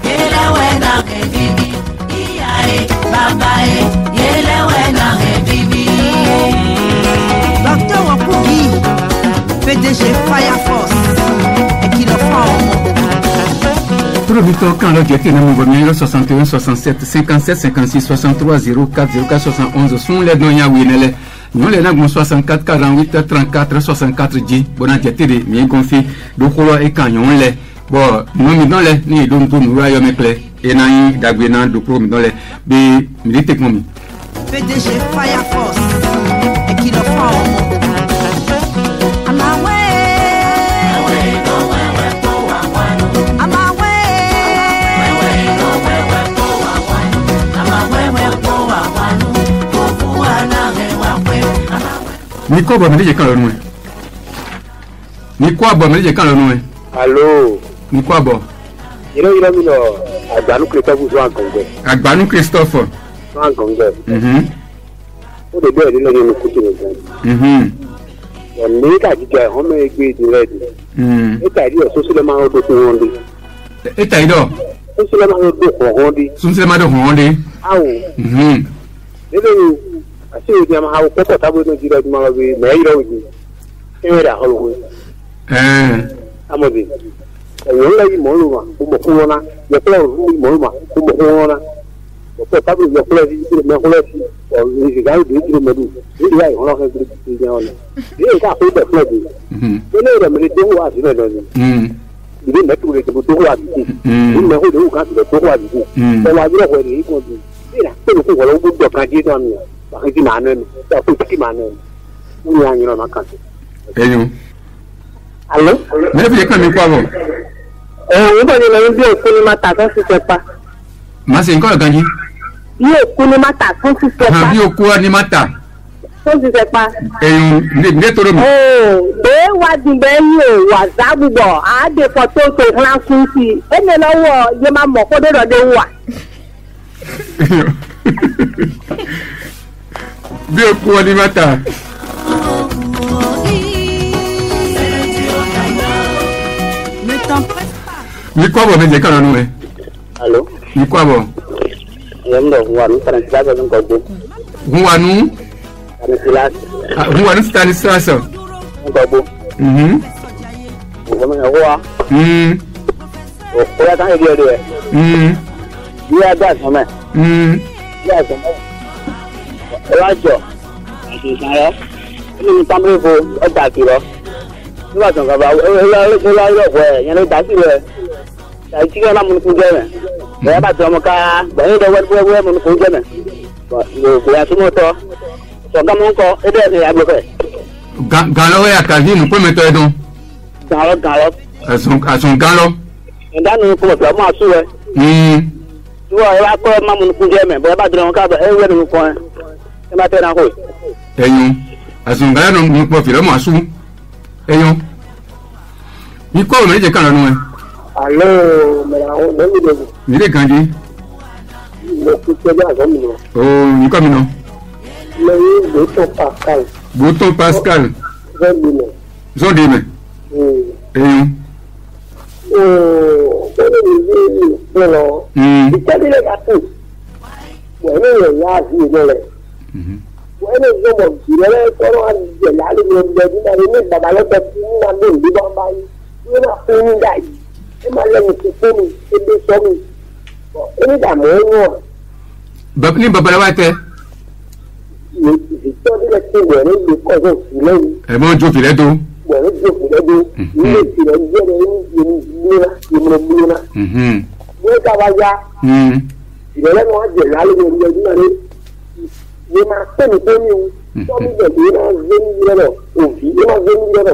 Yele wena bibi, iyae babae, yele wena bibi. Docteur Wakugi, PDG Fire Force, et qui le font. Tout le temps, quand le jeté dans mon 61 67 57 56 63 04 04 71 sont les dons Yawinele. Nous les nagons 64 48 34 64 10. Bon, jeté de mi gonfi. Donc, on est quand on les. Bon, nous mi dans les ni donc nous voyons mes clés. Et naï d'agwena de pro mi dans les. Bi militaire comme. PDG Fire Force et qui le font. Ni quoi bon mais quand le nous. Ni quoi bon mais quand le nous. Allô. Ni quoi bon. Il mino Agbanu Christophe vous en Congo. Agbanu Christophe. En Congo. Au début il est venu écouter les gens. On est à dire on est écrit direct. Et t'as dit socialement au Burundi. Et t'as dit socialement au Burundi. Socialement au Burundi. Ah oui. Asi o jama ha ko ko tabo no jira ma be me iro ji e ra ho ko amodi yo la yi mo lu ma ko na yo ko lu mo ma ko na ko tabo yo ko ji me ko la ji o ni ga de ji me du ni ya ho la ko ji ja ona ni ka ko de ko ji ni ra me de wa ji no ni ni me tu le ko do wa ji ni me ho de ka de do wa ji ko wa ji ko ni ko ji ni ra ko ko lo bu do ka ji do ni Bakiti manen, tak putih manen. Punya ni orang makan. Eyo. Halo. Mana punya kami kuah bo? Ini ni lain dia kuni mata kan si siapa? Masih engkau lagi? Dia kuni mata kan si siapa? Dia kuah ni mata. Kan si siapa? Eyo, ni turun. Dewa di bawah, wasabu bo. Ada foto tu langsung si. Ini lawa, dia mahu kau dah dewa. Bio kuah ni mata. Ni kuah bo meje kalau nu. Halo. Ni kuah bo. Yang dah wanu kan silas kan kau bu. Wanu. Kan silas. Wanu Stanislas. Kau bu. Kamu yang gua. Oh, ya kan dia. Dia ada sama. Dia sama. Rajo, saya ini tampil pun ada kira. Cuma jangan bawa, yang ini dasi le. Saya jika nak menunggunya, saya baca muka, banyak dah buat menunggunya. Buat semua tu, soalnya mungko, itu yang saya buat. Galau ya kali ni pun metode tu. Galau. Asung galau. Dan ni pun belum masuk. Cuma aku mau menunggunya, berapa tu orang kata, menunggu. Eyo, azungala no mpo filo mo asu. Eyo. Ni ko me je kan nu e. Allo, me la o no mi de. Ni le kanji. Mo ku se ja go mi no. Oh, ni ko mi no. Le Bouton Pascal. Bouton Pascal. Zodi me. Eyo. Bele ni belo. Itali le gatu. Bueno, ya sí, le. Bueno, yo me quiero todo al llegar y me dedico a ir a la oficina de Dubai. Una funga. Es más lo que tiene, es son. Es da mono. Babni babalawate. Y todo lo que bueno, y cosas así. E mo jo file do. Bueno, yo file. Y si le quiero Yo estaba ya. Y le no a llegar y me dedico ni más que ni todo mi vida vendido y yo vendido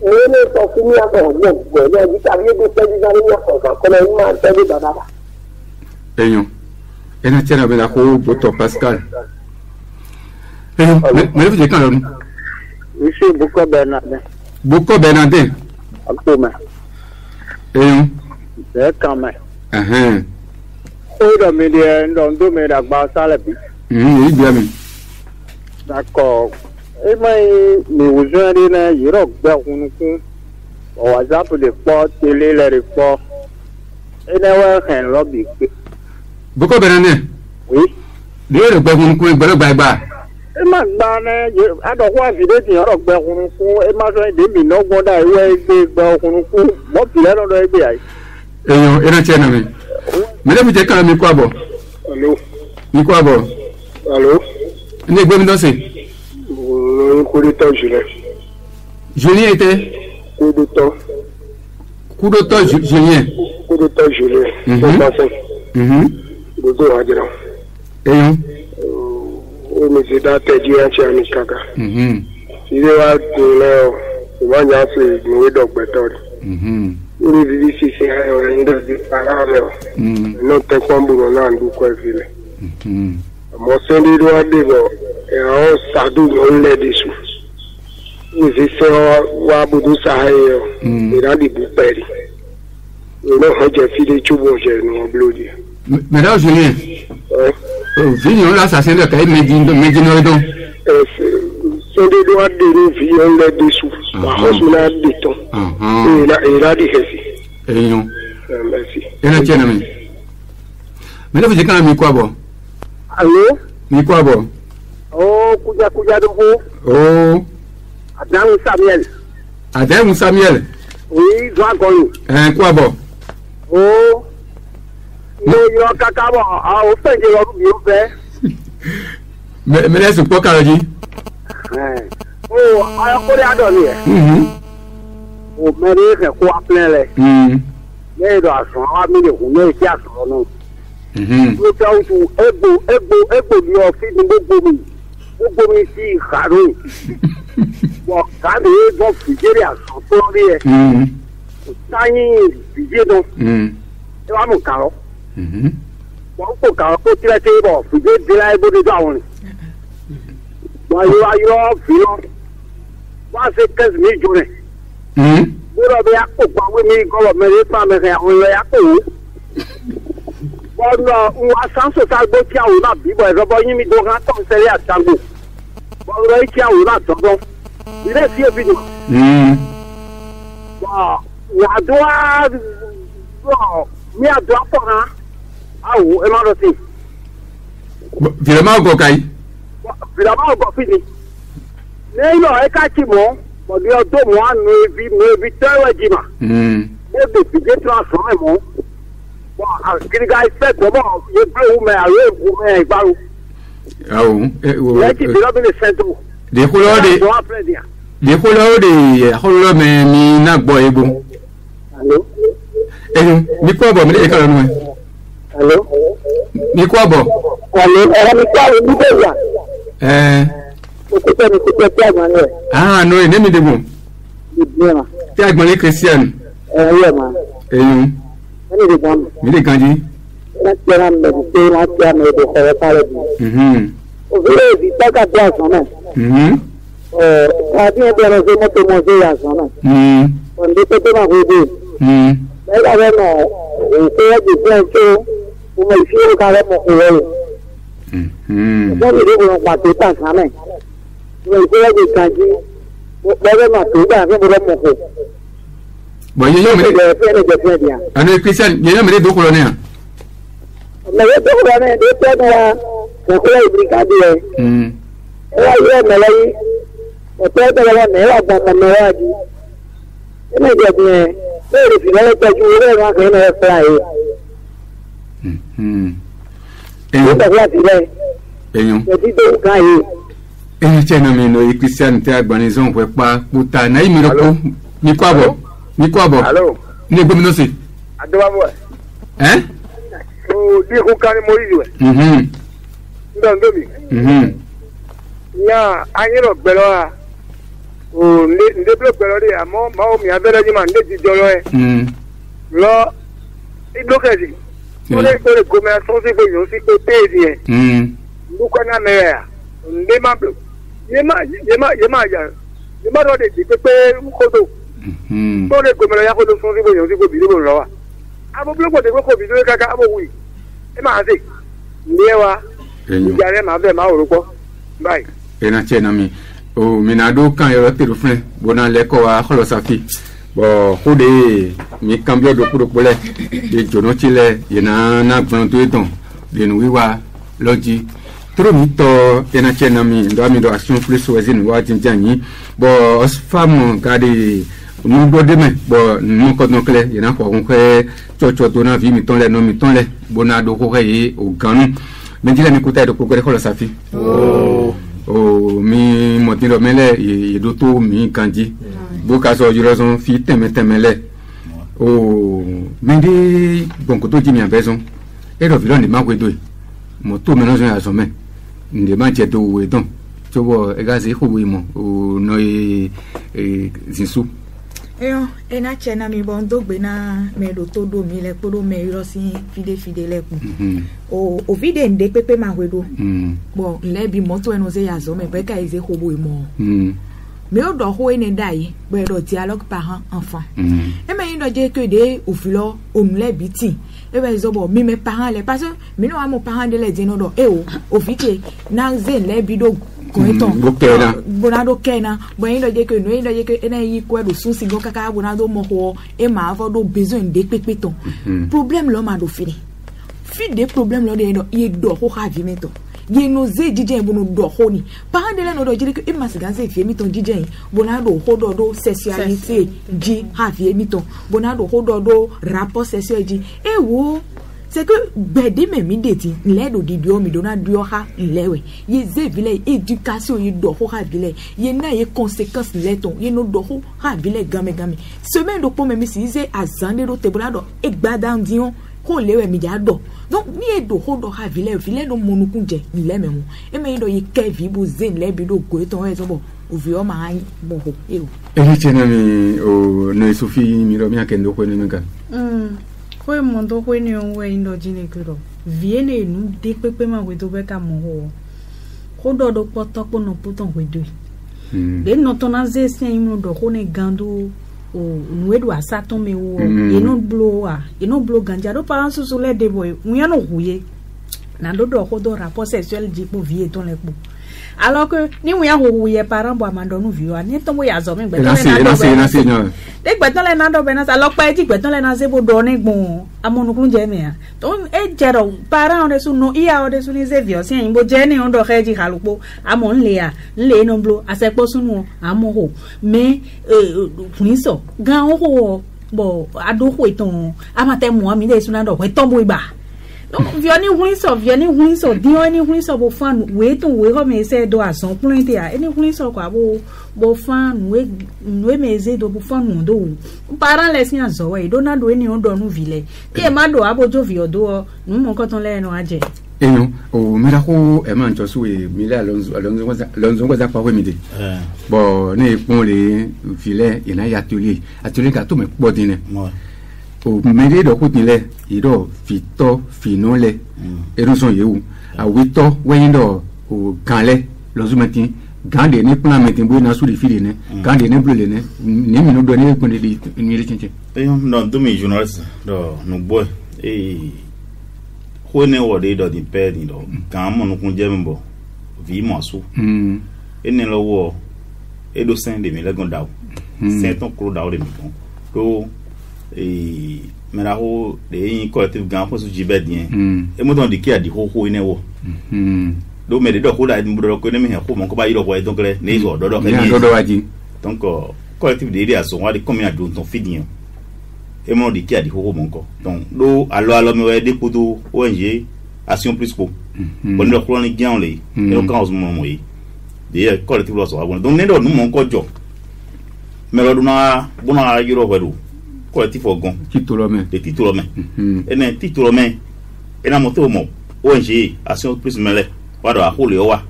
no toquía con bueno y también usted dice una cosa con el más de nada Eyo ena tena bela ko Bouton Pascal me le kan lo Monsieur Bouco Bernardin Akuma Eyo c'est quand même Oda media ndo me da gba sale bi. Yi bi ami. D'accord. E mai mi ujari na yiro gba kunku. O WhatsApp de po tele le report. E na wa kan lo bi pe. Bouco Bernardin. Oui. De le gba kunku gba gba. ma gba na ado kwa vide ti oro gbe kunun kun e ma so de mi no gboda iwe gbe kunun kun mo pile lo do egbe ai eyan ina che na mi le mi je kan mi ko abo hello mi ko abo hello ni gbe mi don se coup de temps Julien était coup de temps Julien coup de temps Julien Bodo Adira eyan o mi se da te ji an che ani kaka ile wa le o wa nya se ni do gbe to ni di si se o ndo di para le no te kwambu na ndu ko file mo se ndi do ade go e o sadu no le disu ni se wa budu sahayo ira di bu peri no hoje file chubo je no blodi Madame Julien Vignon là ça c'est le cas Medino donc so de do ade ni Vignon le disu wa hosuna de ton et là di hesi eyan merci ina che na mi me le je kan mi ko abo allo mi ko abo oh kuja do ho oh Adam Samuel oui dragon ko abo oh yo kaka bo o fe je lo mi o fe me le so po karaji oh ayo ko le ado ni o mere ke ko aplen le le do aso wa mi le ku ne ti aso no mo ta o tu ego mi o fi ni gbogbo mi si kharo wo ka de do fi jere aso to ri e tayin bije do e wa mo ka ro wọ́n kò kà kó tilẹ̀ tí bọ̀ fìdí ìdílé ibodè tó àwọn ni. wọ́n yọ fi lọ wọ́n ṣe kẹ́sì ní ìjọ rẹ̀. gbọ́dọ̀ bí akó gbàgbé mi gọ́lọ̀ mẹ́rin fún amẹ́kẹ́ àwọn ilẹ̀ akó wò. wọ́n lọ wọ́n sáńsọ̀ ságbó tí àwọn náà bíbọ̀ ẹ̀rọ bọ́ yín mi tó ká tọ̀ sẹ́lẹ̀ àtàgbò. wọ́n lọ tí àwọn náà tọ́gbọ́n. ilé tí èmi nù. wọ́n àdúrà mi àdúrà pọ̀ náà. Awo, e ma do si. Vraiment go kai. Vraiment go fini. Ne yo e ka ti mo, mo di o do mo anu evi tewe jima. E be fi je transform mo. Wa kiri ga ife ko mo, ye bre u me awe u me igbaru. Awo, e ti bi lo bi le centro. De kolo de holo me mi na gbo egbo. Hello. Mi ko bo mi le ka nu e. Hello. Ni kwa bo? Hello, mi kwa ni be ya. o ko tẹ́ mi kó tẹ́ tí àgbọn rẹ̀. Ah, no, ene mi debo. Ìdí ma. Tí àgbọn lé Christian. Yẹ ma. Eyín. Ẹni lè gbọ́n. Mi lè kanji. Láti ẹ̀rọ mẹ́rin pé láti ẹ̀rọ mẹ́rin kọ̀ọ̀rọ̀ kárẹ̀ bí. Òfìlẹ̀ èdè tọ́ka bí àgbọn náà. Àti ẹgbẹ́ rẹ̀ ṣe mọ́tò mọ́ sí àgbọn náà. Ọ̀nà tó tó máa fi dé. Lẹ́yìn àwọn ọ̀nà òkú ẹ̀jẹ̀ fún ẹ̀ tó ọmọ ìṣirò kárẹ̀ mọ̀ kó rẹ̀. Ìjọba ìdíbò pàtó tàn sánẹ̀. Ọmọ ìṣirò ẹ̀jẹ̀ kanji. Bẹ́ẹ̀ máa tó gbà fún ọmọ mọ̀ kó. Bon, il y a un Christian, il y a un métier d'eau colonel. Mais il y a des colonels, des pères, des collègues brigadiers. Il y a des mélaïs, des pères de la mer, des maladies. Il y a des biens, mais les filets, des joueurs, des gens qui ont fait. Et il y a des filets. Et il y a des filets. Et il y a des Christian, qui ont organisé pas pour ta naïve, mais quoi bon? Ni quoi bon? Allô? Ni bon non c'est. Adwa. Hein? Oh, di ko kan Moïse we. Ndomi. Ya, anyiro gbelo a. O nde blok gbelo de amo ma o mi abere ni ma nde ti jolo e. Lo I blokeji. O le ko me so si ko yo si ko te di e. Lu ko na me ya. Nde ma blok. Ye ma ya. Ye ma ro de ti pe ko do. Tó lè gbèmọ̀lẹ̀ yá kó ló fún síbò yàn síbò bìí lóbò lọ́wọ́. Abúgbòlógbò tẹ kókò bìí lórí kaka abò wì. Ẹ máa ṣe ní ẹ wa. Ìjà rẹ̀ máa bẹ̀ máa wòrò pọ̀. Báyìí. Ẹ na tiẹ̀ na mi. O minado kan yɔrɔ tero filɛ bona lɛ kɔ wa xɔlɔ safi. Bɔn ko de mi kan biɔ do kpodokpo lɛ. De jono ti lɛ yena na gbɔn to etɔn. Denu wiwa lɔdzi. trop mito ena chena mi ndo action plus wazin wa tinjani bo femme kadi nous do demain bon nous ko donc le yana ko ko chocho to na vi mi ton le no mi ton le bona do ko re o ganu mais dile mi kuta do ko re ko la safi mi motino mele e do to mi kanji bo ka so juro son fi temele mais bon ko to di mi abeson e do vilon de ma ko do mo to menos ya so me de ma che do we don chobo e ga se ko we mo no zinsu ena chena mi bon dogbe na me do to do mi le podo me ro si fide le ku o vide nde pepe ma wedo bon le bi moto eno se yazo me be ka ize hobo mo me o do ho ene dai be do dialogue parent enfant e me ndo je que de o filo o mle biti e be zo bo mi me parent le parce mi no amo parent de le dino do o vite na zen le bi do bonado kena boyindo je que no indo je que ena yi ko do sun singo kaka bonado mo ho e ma avo do besoin de pepeton problème lo ma do fini fi de problème lo de e do ho ha vi meto ye no ze jije bono do ho ni pa de le no do je que e ma sigan se fi meton jije bonado ho do sexualité ji ha vi meton bonado ho do rapport sexuel ji e wo c'est que bede me mi deti le do di dio mi do na dio ha lewe ye ze vile éducation ye do ho ha vile ye na ye conséquences le ton ye no do ho ha vile game semaine do po me mi si ze azande do tebula do e gbada ndion ko lewe mi ja do donc ni e do ho do ha vile do monukun je le memo e me do ye kevi bu zen le bi do go ton e so bo o vi o ma bo ho e o chena mi o no Sophie mi ro mi akendo ko ni mega ko mondo ko ni on we ndo jine kuro viene nu de pepe ma we do be ka mo ho do poto ko no puton we do de no to na ze sin imu do ko ne gandu o nu edu asaton me wo e no blow ganja do pa so le de boy un no huye na do ho do rapport sexuel ji po vie ton le po alors que ni mu ya ho ye parent bo amando nu vi wa ni to mo ya zo mi gbe to le de gbeton le na do be na sa lo pa ji gbeton le na se bo do ni gbon amonukun je me ya to e jero parent de su no iya o de su ni se vi o si yin bo je ni on do he ji halupo amon le ya le no blo asepo sunu amo ho me fun so gan ho bo ado ho iton amate mu ami de su na do we ton bo iba donc vioni huiso dio ni huiso bo fan we ton we ho me se do ason plante ya eni huiso kwa bo fan we me ze do bo fan do parent les yan zo we do na do eni on do nu vile e ma do abojo vi odo nu mo ko ton le no aje eyo o mira ko e man josu e mi le alonzo ko za pa we mi de bo ne pon le vile ina ya atelier ka to me podine o mede do kutile ido fito finole eroson yewu awito weyindo o kanle lozumati gande ne plan metin bo na suri fili ne gande ne blole ne ne mi no do ne ko ne di ni le chinche non do mi journalist do no boy ho ne wo de do di pe ni do kan mo no kun je mbo vi mo aso ene lo wo edo sen de mi le gon dawo sen ton kro dawo de mi kon do mera ho de yin collective gan fo su jibe dien e mo don de ki adi ho ine wo do me de do ko da mu do ko ne me he ko mo ko ba yi do ko e don kre ne so do ke ni do waji donc collective de dia so wa de combien de ton fidien e mo de ki adi ho mo ko donc do alo me we de podo ONG action plus ko bon do ko ni gan le e o kan o mo mo yi de collective lo so wa donc ne do nu mo ko jo me lo do na bona yiro wedu collectif ogon titolo me ene titolo me ena moto mo ONG action plus mele wa do ahole o wa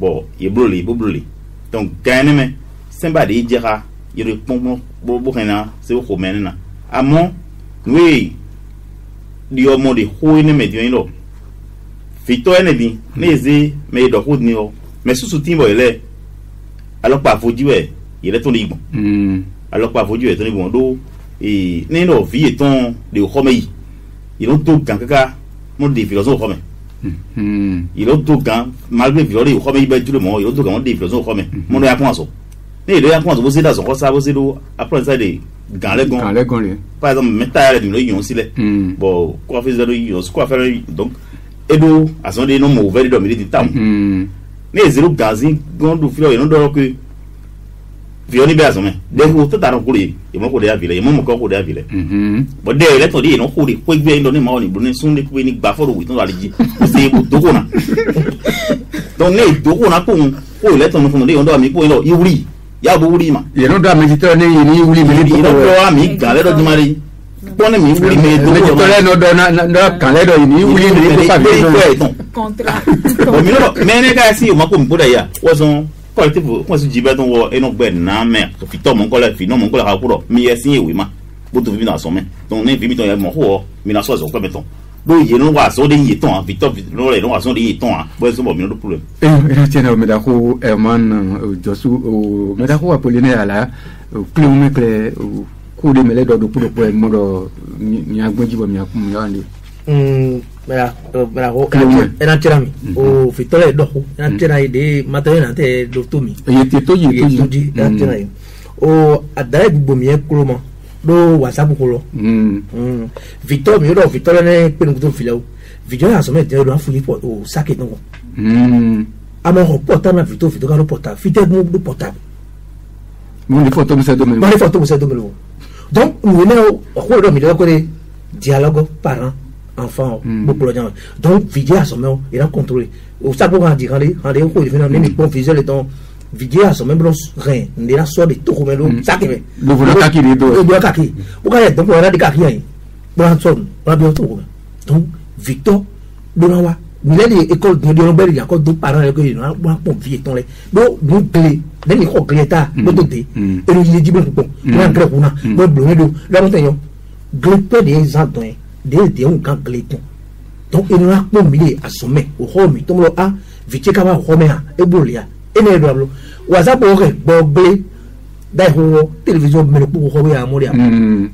bo ye broli donc gagne me semba de jera ye répond bo rena se ko menna amon oui di o mo de ho ne me dio lo fito ene bi neze me do ho ni o me susu timbo ele alors pa fojiwe ye ton libo alors pa fojiwe ton libo do et neno vie ton de homeyi il ont tout kaka mon de philosophe home il ont tout quand malgré violé homeyi ba tout mo il ont tout quand de philosophe home mon ya ponso ne de ya ponso bo se da so sa bo se do après ça de ganlegon par exemple meta le no yon sile bon quoi faire de yon quoi faire donc edo asonde no mo very do mi di tam ne zero gazi gondo filo e no do ko vioni be asome de ko to taron kuri e mo ko de avile e mo ko de avile bo de le to di no kuri ko gbe ndo ni ma oni brune sunde ko ni gba foro wi to ali ji se ko dogo na don ne dogo na ko le to no ko de ndo mi ko lo iwuri ya bo wuri ma ye no do mi to ne ni wuri mi ni do ami ga le do di mari pone mi wuri me do ko le no do na kan le do ni wuri mi ko fa bi do contrat o mi no me ne ga si o ma ko mi poda ya wo so collectif ko si jibe don wo eno gbe na me so fi to mo ko le fi no mo ko le ha kuro mi ye sin ewe ma bo to fi na so me don ne fi mi to ye mo ho mi na so so ko me ton do ye no wa so de ye ton Victor no le no wa so de ye ton bo so mo mi no do problem ina tiena o me da ko man josu o me da ko Apollinaire ala clé me clé ko de mele do pour mo do mi agboji bo mi akun mi ande mira ko ena tirami o fitole do ena tirai de matena te do tumi ye to ena tirai o adai bubo mi ekromo do WhatsApp ko lo Victor mi do Victor ne pe nkuto filawo video ya so me de do afu yi po o sake no ama ho porta na Victor ka no porta fite mo do porta mo ni photo mo se do me donc nous venons au do mi do ko de dialogue parent enfant beaucoup de gens donc vidéo à son même il a contrôlé au ça pour dire quand les ko venir ni bon visuel donc vidéo à son même rien on est là soit de tout mais ça qui le voilà kaki do kaki pourquoi donc on a des kaki hein bon son on a bien tout donc Victor donawa il est école de Lomber il y a encore deux parents que il a bon vie ton les donc nous clé les micro cléta doté et il dit bon on a gré kuna bon bleu do là on tenyo gré des gens de un grand gléton donc il n'a pas mis à sommet au home tombe a vite kama home a ebolia ene do WhatsApp o re bogle dai ho télévision me le pour ho ya moria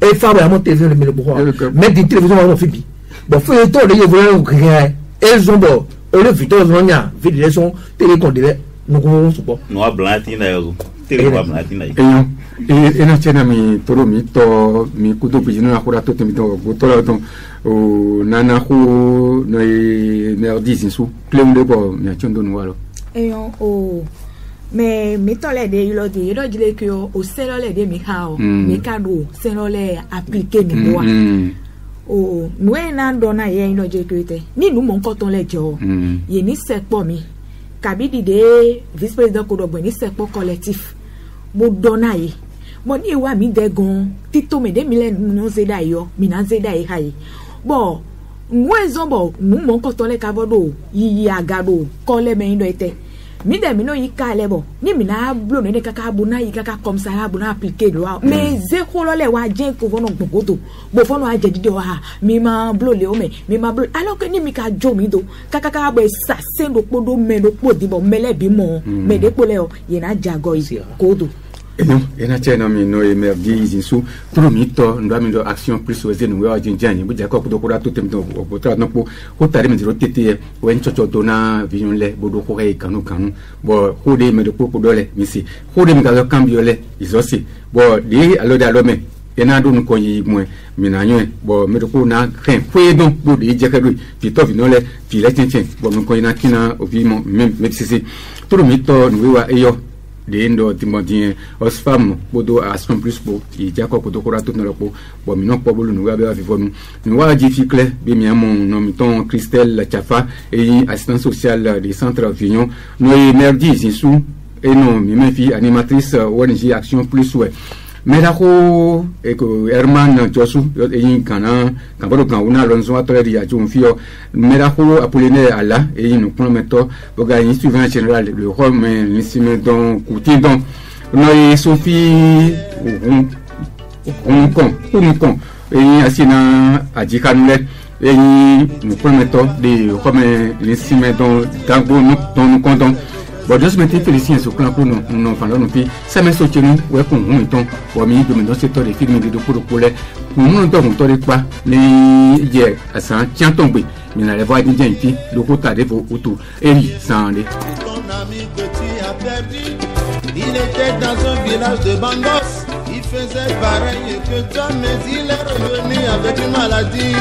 e fa ba mo télévision me le pour mais di télévision ma fibi bon fait to le yevre rien et zombo o le vito zonya vidéo son télé condé nous ko support no ablanti na yo télé ablanti na ena chena mi toro mi to mi kudo bijino na kura to mi to gotola to o nana ko no e merdi su clem bo mi achondo no walo o me mi to le de ilo dile que o selo le de mi hao mi kado selo le appliquer ni boa o no e na do na ye ino je kwete ni nu mo nko ton le jo ye ni sepo mi kabidi de vice président ko do bo ni sepo collectif mo dona yi mo ni wa mi de gon tito me de mi le no se da yo mi na se da yi hai bo nwe zombo nu mo ko to le ka bodo yi agado ko le me ndo ite mi de mi no yi ka le bo ni mi na blo ne kaka bu na yi kaka comme ça la bu na appliquer lo mais ze ko lo le wa je ko vono gbogoto bo fono a je dide wa mi ma blo le o me mi ma blo alors que ni mi ka jo mi do kaka ka bo sa se ndo podo me do podi bo mele bi mo me de po le o ye na jago yi ko do ena chena mi no e merdi zinsu pro mito ndo mi do action plus weze no wa jinjani bu jako do ko da to temto o tra no po ko tare mi ro tete wen chocho dona vision le bodo ko re kanu bo ko de me do ko dole mi si ko de mi ga cambio le isosi bo di alo da lo me ena do no ko yi mo mi na nyo bo me do ko na kren fwe don bo de je ka do ti to vi no le ti le chen bo mi ko ina kina obi mo me si pro mito no wa eyo de ndo timotien osfam bodo action plus bo i jako ko dokora tout no lopo bo mi no po bolu no gabe afifo mi ni wa ji fi clé bi mi amon no mi ton Christelle Chafa et assistante sociale du centre Vignon no e merdi sisu et non mi me fi animatrice ONG action plus ouais mais dako e ko Herman Josu e kana kaboro kan una lonzo atore di ajun fio mais dako Apollinaire ala e no prometto bo ga ni suivant général le Rome ni sime don coutin don no e Sophie on e asina ajikanle e no prometto de Rome ni sime don tango no don condon bon Dieu me félicite sur plan pour nous enfin nous puis ça me soutenu ouais pour nous ton pour mi de dans secteur des films de pour les nous donc on pas les hier à ça tient tombé mais na les voix de gente le côté de autour et sans les ton ami que tu as perdu il était dans un village de Bangos il faisait pareil que toi mais il est revenu avec une maladie